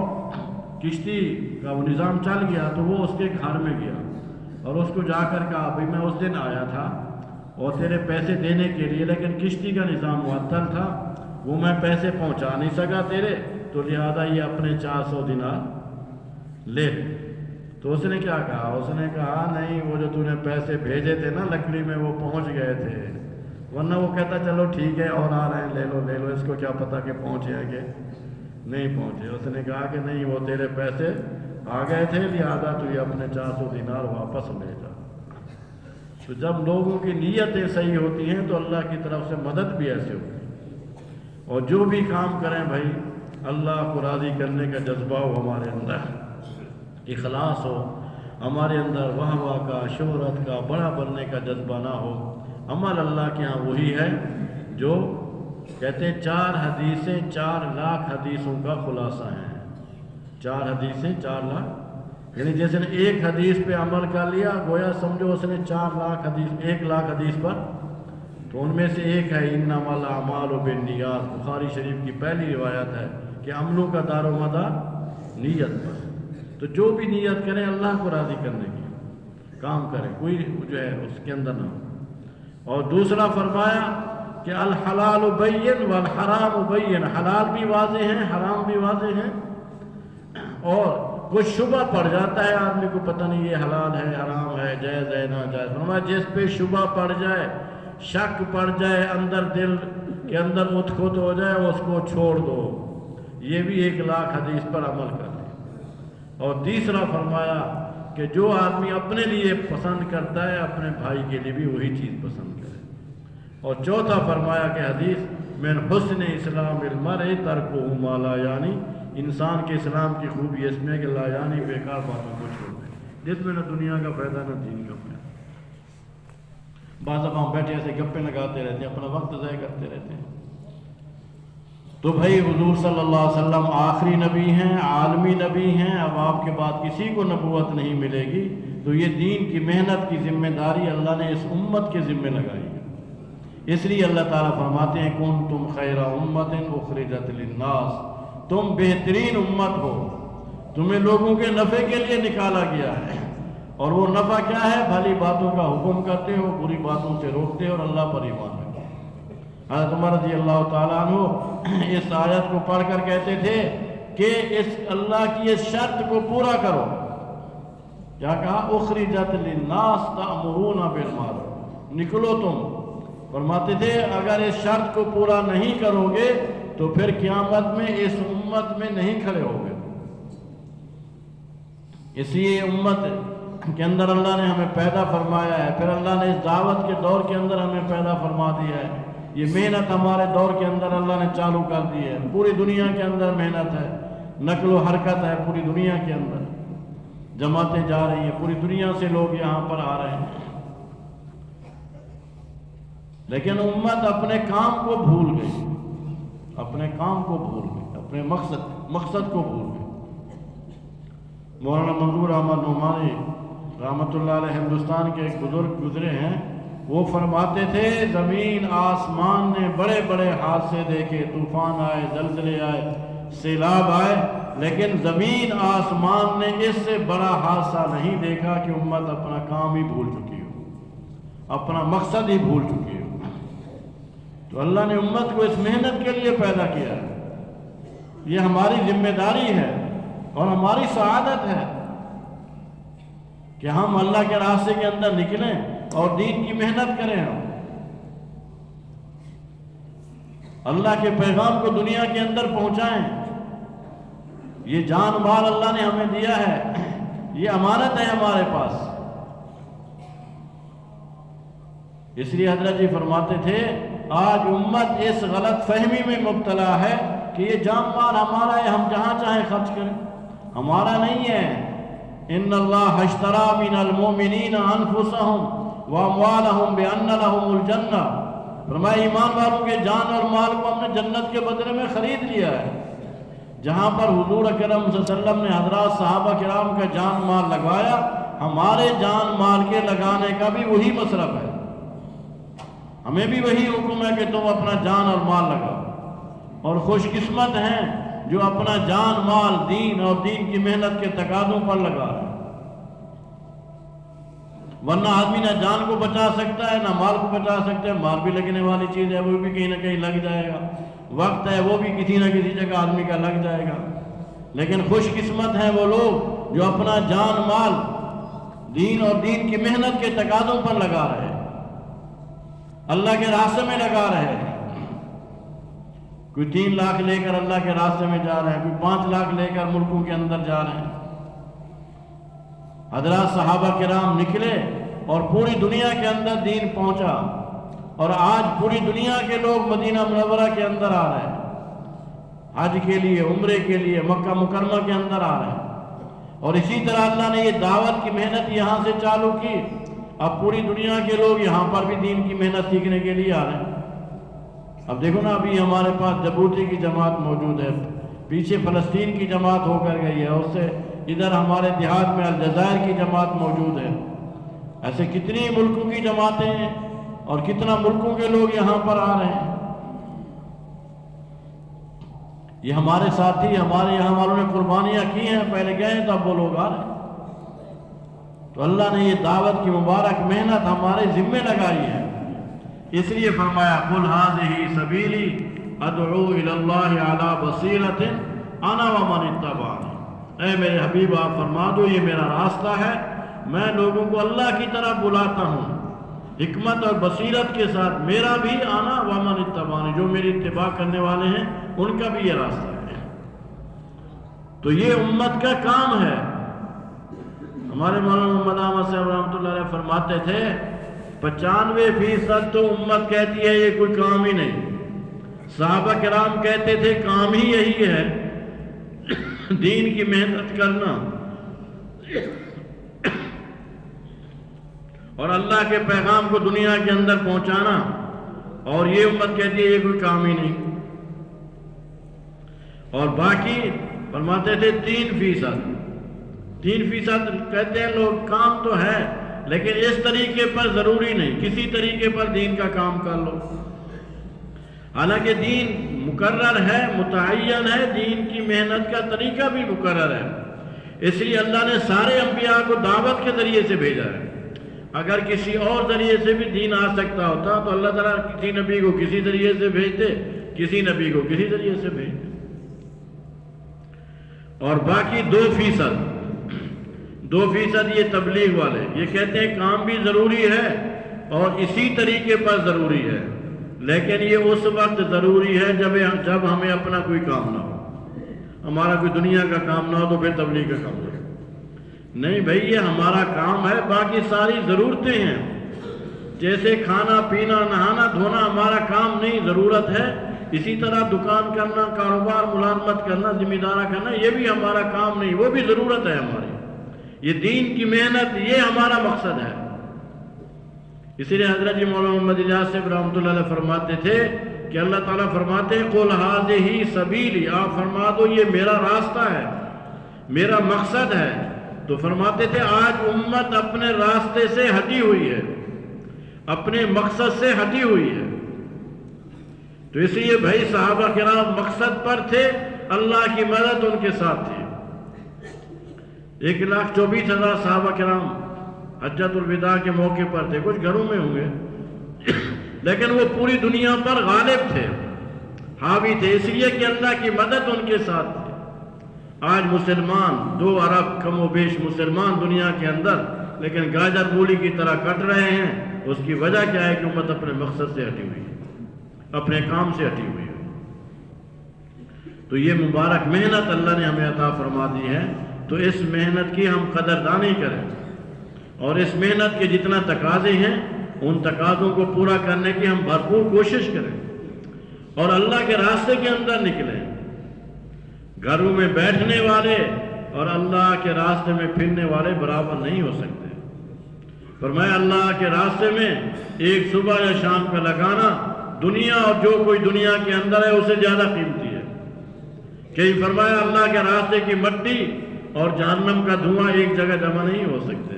کشتی کا وہ نظام چل گیا. تو وہ اس کے گھر میں گیا اور اس کو جا کر کہا بھئی میں اس دن آیا تھا اور تیرے پیسے دینے کے لیے، لیکن کشتی کا نظام معطل تھا، وہ میں پیسے پہنچا نہیں سکا تیرے، تو لہذا یہ اپنے 400 دینار لے. تو اس نے کیا کہا؟ اس نے کہا نہیں، وہ جو تو نے پیسے بھیجے تھے نا لکڑی میں وہ پہنچ گئے تھے، ورنہ وہ کہتا چلو ٹھیک ہے اور آ رہے ہیں، لے لو، اس کو کیا پتا کہ پہنچے ہیں کہ نہیں پہنچے. اس نے کہا کہ نہیں، وہ تیرے پیسے آ گئے تھے، لہذا تو یہ اپنے 400 دینار واپس لے جا. تو جب لوگوں کی نیتیں صحیح ہوتی ہیں تو اللہ کی طرف سے مدد بھی ایسے ہوتی ہے. اور جو بھی کام کریں بھائی اللہ کو راضی کرنے کا جذبہ ہو ہمارے اندر، اخلاص ہو ہمارے اندر، واہ کا، شہرت کا، بڑا بننے کا جذبہ نہ ہو. عمل اللہ کے ہاں وہی ہے جو کہتے ہیں 4 حدیثیں 4 لاکھ حدیثوں کا خلاصہ ہیں. 4 حدیثیں 4 لاکھ، یعنی جیسے نے ایک حدیث پہ عمل کر لیا گویا سمجھو اس نے 4 لاکھ حدیث، 1 لاکھ حدیث پر. تو ان میں سے ایک ہے انما الاعمال بالنیات، بخاری شریف کی پہلی روایت ہے کہ عملوں کا دار و مدار نیت پر. تو جو بھی نیت کریں اللہ کو راضی کرنے کی کام کریں، کوئی جو ہے اس کے اندر نہ ہو. اور دوسرا فرمایا کہ الحلال بین والحرام بین، حلال بھی واضح ہیں حرام بھی واضح ہیں. اور کچھ شبہ پڑ جاتا ہے آدمی کو، پتہ نہیں یہ حلال ہے حرام ہے جائز ہے ناجائز. فرمایا جس پہ شبہ پڑ جائے، شک پڑ جائے، اندر دل کے اندر اتھ خود ہو جائے، اس کو چھوڑ دو. یہ بھی 1 لاکھ حدیث پر عمل کر لے. اور تیسرا فرمایا کہ جو آدمی اپنے لیے پسند کرتا ہے اپنے بھائی کے لیے بھی وہی چیز پسند کرے. اور چوتھا فرمایا کہ حدیث من حسن اسلام المرء ترکہ ما لا یعنی، انسان کے اسلام کی خوبی اس میں کہ لا یعنی بیکار باتوں کو چھوڑ دیں، جس میں نہ دنیا کا فائدہ نہ دین کا فائدہ۔ بعض اب ہم بیٹھے ایسے گپے لگاتے رہتے ہیں، اپنا وقت ضائع کرتے رہتے ہیں۔ تو بھائی حضور صلی اللہ علیہ وسلم آخری نبی ہیں، عالمی نبی ہیں، اب آپ کے بعد کسی کو نبوت نہیں ملے گی، تو یہ دین کی محنت کی ذمہ داری اللہ نے اس امت کے ذمہ لگائی ہے۔ اس لیے اللہ تعالیٰ فرماتے ہیں کنتم خیر امت اخرجت للناس، تم بہترین امت ہو، تمہیں لوگوں کے نفع کے لیے نکالا گیا ہے، اور وہ نفع کیا ہے؟ بھلی باتوں کا حکم کرتے ہو، بری باتوں سے روکتے ہو، اور اللہ پر ایمان رکھتے ہو۔ حضرت عمر رضی اللہ تعالیٰ عنہ اس آیت کو پڑھ کر کہتے تھے کہ اس اللہ کی اس شرط کو پورا کرو۔ کیا کہا؟ اخرجت للناس تأمرون بالمعروف، نکلو تم۔ فرماتے تھے اگر اس شرط کو پورا نہیں کرو گے تو پھر قیامت میں اس امت میں نہیں کھڑے ہوگے۔ اس لیے امت کے اندر اللہ نے ہمیں پیدا فرمایا ہے، پھر اللہ نے اس دعوت کے دور کے اندر ہمیں پیدا فرما دیا ہے۔ یہ محنت ہمارے دور کے اندر اللہ نے چالو کر دی ہے، پوری دنیا کے اندر محنت ہے، نقل و حرکت ہے پوری دنیا کے اندر، جماعتیں جا رہی ہیں، پوری دنیا سے لوگ یہاں پر آ رہے ہیں، لیکن امت اپنے کام کو بھول گئی، اپنے کام کو بھول گئی، اپنے مقصد کو بھول گئی۔ مولانا منظور احمد نعمانی رحمۃ اللہ علیہ ہندوستان کے ایک بزرگ گزرے ہیں، وہ فرماتے تھے زمین آسمان نے بڑے بڑے حادثے دیکھے، طوفان آئے، زلزلے آئے، سیلاب آئے، لیکن زمین آسمان نے اس سے بڑا حادثہ نہیں دیکھا کہ امت اپنا کام ہی بھول چکی ہو، اپنا مقصد ہی بھول چکی ہو۔ تو اللہ نے امت کو اس محنت کے لیے پیدا کیا ہے، یہ ہماری ذمہ داری ہے اور ہماری سعادت ہے کہ ہم اللہ کے راستے کے اندر نکلیں اور دین کی محنت کریں، ہم اللہ کے پیغام کو دنیا کے اندر پہنچائیں۔ یہ جان مال اللہ نے ہمیں دیا ہے، یہ امانت ہے ہمارے پاس۔ اس لیے حضرت جی فرماتے تھے آج امت اس غلط فہمی میں مبتلا ہے کہ یہ جان مال ہمارا ہے، ہم جہاں چاہیں خرچ کریں، ہمارا نہیں ہے۔ ان اللہ اشترى من المؤمنین انفسهم واموالهم بان لهم الجنہ، فرمایا ایمان والوں کے جان اور مال کو ہم نے جنت کے بدلے میں خرید لیا ہے۔ جہاں پر حضور اکرم صلی اللہ علیہ وسلم نے حضرات صحابہ کرام کا جان مال لگوایا، ہمارے جان مال کے لگانے کا بھی وہی مصرف ہے، ہمیں بھی وہی حکم ہے کہ تم اپنا جان اور مال لگاؤ، اور خوش قسمت ہیں جو اپنا جان مال دین اور دین کی محنت کے تقاضوں پر لگا رہے ہیں، ورنہ آدمی نہ جان کو بچا سکتا ہے نہ مال کو بچا سکتا ہے، مال بھی لگنے والی چیز ہے، وہ بھی کہیں نہ کہیں لگ جائے گا، وقت ہے وہ بھی کسی نہ کسی جگہ آدمی کا لگ جائے گا، لیکن خوش قسمت ہیں وہ لوگ جو اپنا جان مال دین اور دین کی محنت کے تقاضوں پر لگا رہے ہیں، اللہ کے راستے میں لگا رہے ہیں۔ کوئی 3 لاکھ لے کر اللہ کے راستے میں جا رہے ہیں، کوئی 5 لاکھ لے کر ملکوں کے اندر جا رہے ہیں۔ حضرات صحابہ کرام نکلے اور پوری دنیا کے اندر دین پہنچا، اور آج پوری دنیا کے لوگ مدینہ منورہ کے اندر آ رہے ہیں، حج کے لیے، عمرے کے لیے مکہ مکرمہ کے اندر آ رہے ہیں، اور اسی طرح اللہ نے یہ دعوت کی محنت یہاں سے چالو کی، اب پوری دنیا کے لوگ یہاں پر بھی دین کی محنت سیکھنے کے لیے آ رہے ہیں۔ اب دیکھو نا، ابھی ہمارے پاس جبوتی کی جماعت موجود ہے، پیچھے فلسطین کی جماعت ہو کر گئی ہے، اس سے ادھر ہمارے دیہات میں الجزائر کی جماعت موجود ہے، ایسے کتنی ملکوں کی جماعتیں ہیں اور کتنا ملکوں کے لوگ یہاں پر آ رہے ہیں۔ یہ ہمارے ساتھی، ہمارے یہاں والوں نے قربانیاں کی ہیں، پہلے گئے ہیں تو اب وہ لوگ آ رہے ہیں۔ تو اللہ نے یہ دعوت کی مبارک محنت ہمارے ذمے لگائی ہے، اس لیے فرمایا قُلْ هَٰذِهِ سَبِيلِي أَدْعُو إِلَى اللَّهِ عَلَىٰ بَصِيرَةٍ أَنَا وَمَنِ اتَّبَعَنِي، اے میرے حبیب آپ فرما دو یہ میرا راستہ ہے، میں لوگوں کو اللہ کی طرف بلاتا ہوں حکمت اور بصیرت کے ساتھ، میرا بھی آنا وَمَنِ اتَّبَعَنِي، جو میری اتباع کرنے والے ہیں ان کا بھی یہ راستہ ہے۔ تو یہ امت کا کام ہے۔ ہمارے مولانا محمد احمد صاحب رحمۃ اللہ علیہ فرماتے تھے 95% تو امت کہتی ہے یہ کوئی کام ہی نہیں، صحابہ کرام کہتے تھے کام ہی یہی ہے، دین کی محنت کرنا اور اللہ کے پیغام کو دنیا کے اندر پہنچانا، اور یہ امت کہتی ہے یہ کوئی کام ہی نہیں۔ اور باقی فرماتے تھے 3% کہتے ہیں لوگ کام تو ہے لیکن اس طریقے پر ضروری نہیں، کسی طریقے پر دین کا کام کر لو۔ حالانکہ دین مقرر ہے، متعین ہے، دین کی محنت کا طریقہ بھی مقرر ہے، اس لیے اللہ نے سارے انبیاء کو دعوت کے ذریعے سے بھیجا ہے۔ اگر کسی اور ذریعے سے بھی دین آ سکتا ہوتا تو اللہ تعالیٰ کسی نبی کو کسی ذریعے سے بھیجتے، کسی نبی کو کسی ذریعے سے بھیجتے۔ اور باقی 2% یہ تبلیغ والے یہ کہتے ہیں کام بھی ضروری ہے اور اسی طریقے پر ضروری ہے، لیکن یہ اس وقت ضروری ہے جب ہمیں اپنا کوئی کام نہ ہو، ہمارا کوئی دنیا کا کام نہ ہو تو پھر تبلیغ کا کام نہیں بھائی، یہ ہمارا کام ہے، باقی ساری ضرورتیں ہیں، جیسے کھانا پینا نہانا دھونا ہمارا کام نہیں، ضرورت ہے، اسی طرح دکان کرنا، کاروبار ملازمت کرنا، ذمہ دارہ کرنا یہ بھی ہمارا کام نہیں، وہ بھی ضرورت ہے ہماری۔ یہ دین کی محنت یہ ہمارا مقصد ہے۔ اسی لیے حضرت مولانا محمد الیاس صاحب رحمۃ اللہ علیہ فرماتے تھے کہ اللہ تعالیٰ فرماتے ہیں قُلْ هَٰذِهِ سَبِيلِي، آپ فرما دو یہ میرا راستہ ہے، میرا مقصد ہے۔ تو فرماتے تھے آج امت اپنے راستے سے ہٹی ہوئی ہے، اپنے مقصد سے ہٹی ہوئی ہے۔ تو اس لیے بھائی صحابہ کرام مقصد پر تھے، اللہ کی مدد ان کے ساتھ تھی۔ 1,24,000 صحابہ کرام حجۃ الوداع کے موقع پر تھے، کچھ گھروں میں ہوں گے لیکن وہ پوری دنیا پر غالب تھے، حاوی تھے، اس لیے کہ اللہ کی مدد ان کے ساتھ تھی۔ آج مسلمان 2 ارب کم و بیش مسلمان دنیا کے اندر لیکن گاجر مولی کی طرح کٹ رہے ہیں، اس کی وجہ کیا ہے کہ امت اپنے مقصد سے ہٹی ہوئی ہے، اپنے کام سے ہٹی ہوئی ہے۔ تو یہ مبارک محنت اللہ نے ہمیں عطا فرما دی ہے، تو اس محنت کی ہم قدردانی کریں اور اس محنت کے جتنا تقاضے ہیں ان تقاضوں کو پورا کرنے کی ہم بھرپور کوشش کریں اور اللہ کے راستے کے اندر نکلیں۔ گھروں میں بیٹھنے والے اور اللہ کے راستے میں پھرنے والے برابر نہیں ہو سکتے۔ فرمایا اللہ کے راستے میں ایک صبح یا شام کا لگانا دنیا اور جو کوئی دنیا کے اندر ہے اسے زیادہ قیمتی ہے۔ کہیں فرمایا اللہ کے راستے کی مٹی اور جہنم کا دھواں ایک جگہ جمع نہیں ہو سکتے۔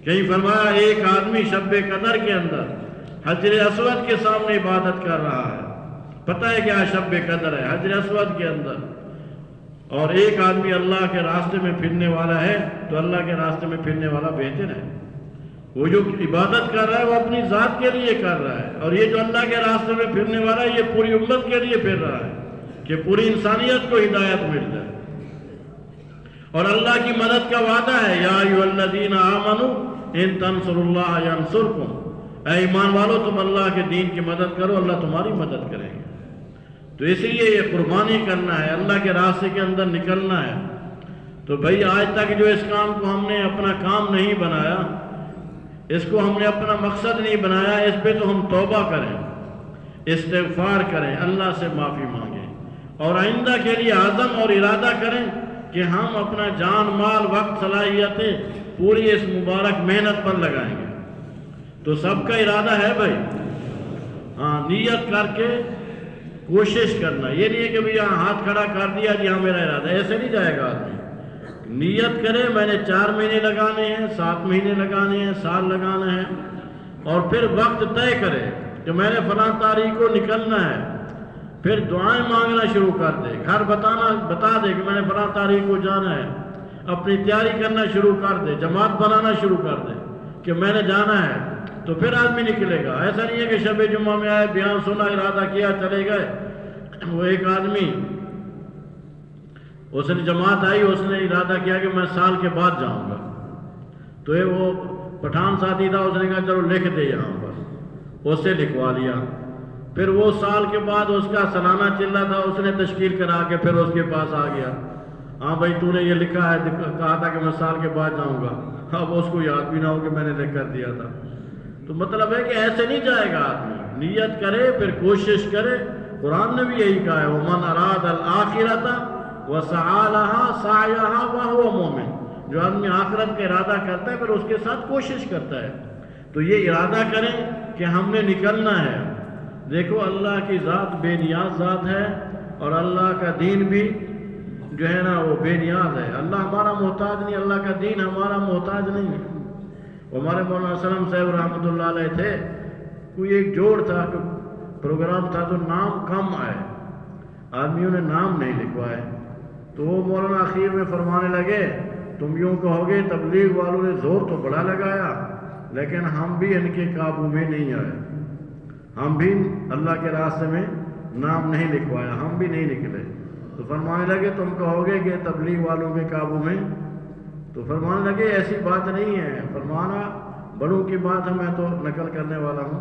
کہیں فرمایا ایک آدمی شب قدر کے اندر حجر اسود کے سامنے عبادت کر رہا ہے، پتہ ہے کیا شب قدر ہے حجر اسود کے اندر، اور ایک آدمی اللہ کے راستے میں پھرنے والا ہے، تو اللہ کے راستے میں پھرنے والا بہتر ہے۔ وہ جو عبادت کر رہا ہے وہ اپنی ذات کے لیے کر رہا ہے، اور یہ جو اللہ کے راستے میں پھرنے والا ہے یہ پوری امت کے لیے پھر رہا ہے کہ پوری انسانیت کو ہدایت مل جائے۔ اور اللہ کی مدد کا وعدہ ہے یا ایھا الذین آمنوا ان تنصروا اللہ ینصرکم، اے ایمان والو تم اللہ کے دین کی مدد کرو اللہ تمہاری مدد کریں گے۔ تو اس لیے یہ قربانی کرنا ہے، اللہ کے راستے کے اندر نکلنا ہے۔ تو بھائی آج تک جو اس کام کو ہم نے اپنا کام نہیں بنایا، اس کو ہم نے اپنا مقصد نہیں بنایا، اس پہ تو ہم توبہ کریں، استغفار کریں، اللہ سے معافی مانگیں اور آئندہ کے لیے عزم اور ارادہ کریں کہ ہم اپنا جان مال وقت صلاحیتیں پوری اس مبارک محنت پر لگائیں گے۔ تو سب کا ارادہ ہے بھائی، ہاں نیت کر کے کوشش کرنا، یہ نہیں ہے کہ بھئی ہاتھ کھڑا کر دیا جی ہاں میرا ارادہ، ایسے نہیں جائے گا آدمی۔ نیت کرے میں نے 4 مہینے لگانے ہیں، 7 مہینے لگانے ہیں، سال لگانا ہے، اور پھر وقت طے کرے کہ میں نے فلاں تاریخ کو نکلنا ہے، پھر دعائیں مانگنا شروع کر دے، گھر بتا دے کہ میں نے فلاں تاریخ کو جانا ہے، اپنی تیاری کرنا شروع کر دے، جماعت بنانا شروع کر دے کہ میں نے جانا ہے، تو پھر آدمی نکلے گا۔ ایسا نہیں ہے کہ شب جمعہ میں آئے بیان سنا ارادہ کیا چلے گئے۔ وہ ایک آدمی اس نے جماعت آئی، اس نے ارادہ کیا کہ میں سال کے بعد جاؤں گا، تو وہ پٹھان ساتھی تھا، اس نے کہا چلو لکھ دے یہاں پر، اس سے لکھوا لیا۔ پھر وہ سال کے بعد اس کا سالانہ چلا تھا، اس نے تشکیل کرا کے پھر اس کے پاس آ گیا، ہاں بھائی تو نے یہ لکھا ہے، کہا تھا کہ میں سال کے بعد جاؤں گا، اب اس کو یاد بھی نہ ہو کہ میں نے لکھ کر دیا تھا۔ تو مطلب ہے کہ ایسے نہیں جائے گا آدمی، نیت کرے پھر کوشش کرے قرآن نے بھی یہی کہا ہے وَمَنْ أَرَادَ الْآخِرَةَ وَسَعَى لَهَا سَعْيَهَا وَهُوَ مُؤْمِنٌ، جو آدمی آخرت کا ارادہ کرتا ہے پھر اس کے ساتھ کوشش کرتا ہے، تو یہ ارادہ کریں کہ ہم نے نکلنا ہے۔ دیکھو اللہ کی ذات بے نیاز ذات ہے، اور اللہ کا دین بھی جو ہے نا وہ بے نیاز ہے۔ اللہ ہمارا محتاج نہیں، اللہ کا دین ہمارا محتاج نہیں ہے۔ ہمارے مولانا اسلم صاحب رحمۃ اللہ علیہ تھے، کوئی ایک جوڑ تھا، پروگرام تھا تو نام کم آئے، آدمیوں نے نام نہیں لکھوائے، تو وہ مولانا اخیر میں فرمانے لگے تم یوں کہو گے تبلیغ والوں نے زور تو بڑا لگایا لیکن ہم بھی ان کے قابو میں نہیں آئے، ہم بھی اللہ کے راستے میں نام نہیں لکھوایا، ہم بھی نہیں نکلے۔ تو فرمانے لگے تم کہو گے کہ تبلیغ والوں کے قابو میں، تو فرمانے لگے ایسی بات نہیں ہے، فرمانا بڑوں کی بات ہے، میں تو نقل کرنے والا ہوں۔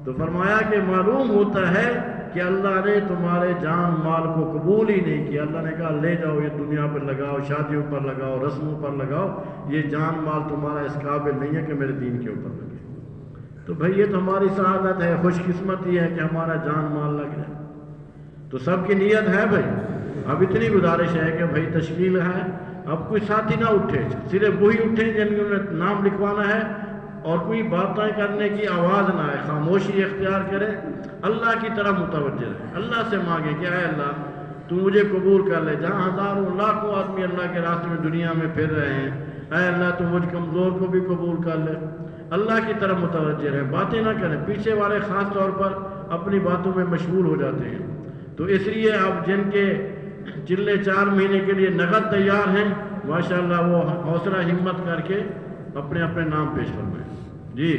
تو فرمایا کہ معلوم ہوتا ہے کہ اللہ نے تمہارے جان مال کو قبول ہی نہیں کیا، اللہ نے کہا لے جاؤ یہ دنیا پر لگاؤ، شادیوں پر لگاؤ، رسموں پر لگاؤ، یہ جان مال تمہارا اس قابل نہیں ہے کہ میرے دین کے اوپر لگے۔ تو بھئی یہ تو ہماری سعادت ہے، خوش قسمتی ہے کہ ہمارا جان مال لگ جائے، تو سب کی نیت ہے بھائی۔ اب اتنی گزارش ہے کہ بھائی تشکیل ہے، اب کوئی ساتھی نہ اٹھے، صرف وہی اٹھیں جن کو نام لکھوانا ہے، اور کوئی باتیں کرنے کی آواز نہ آئے، خاموشی اختیار کرے، اللہ کی طرف متوجہ رہے، اللہ سے مانگے کہ اے اللہ تو مجھے قبول کر لے، جہاں ہزاروں لاکھوں آدمی اللہ کے راستے میں دنیا میں پھر رہے ہیں، اے اللہ تو مجھ کمزور کو بھی قبول کر لے، اللہ کی طرف متوجہ رہے، باتیں نہ کریں۔ پیچھے والے خاص طور پر اپنی باتوں میں مشغول ہو جاتے ہیں، تو اس لیے اب جن کے چلے 4 مہینے کے لیے نقد تیار ہیں ماشاءاللہ وہ حوصلہ ہمت کر کے اپنے اپنے نام پیش فرمائیں۔ جی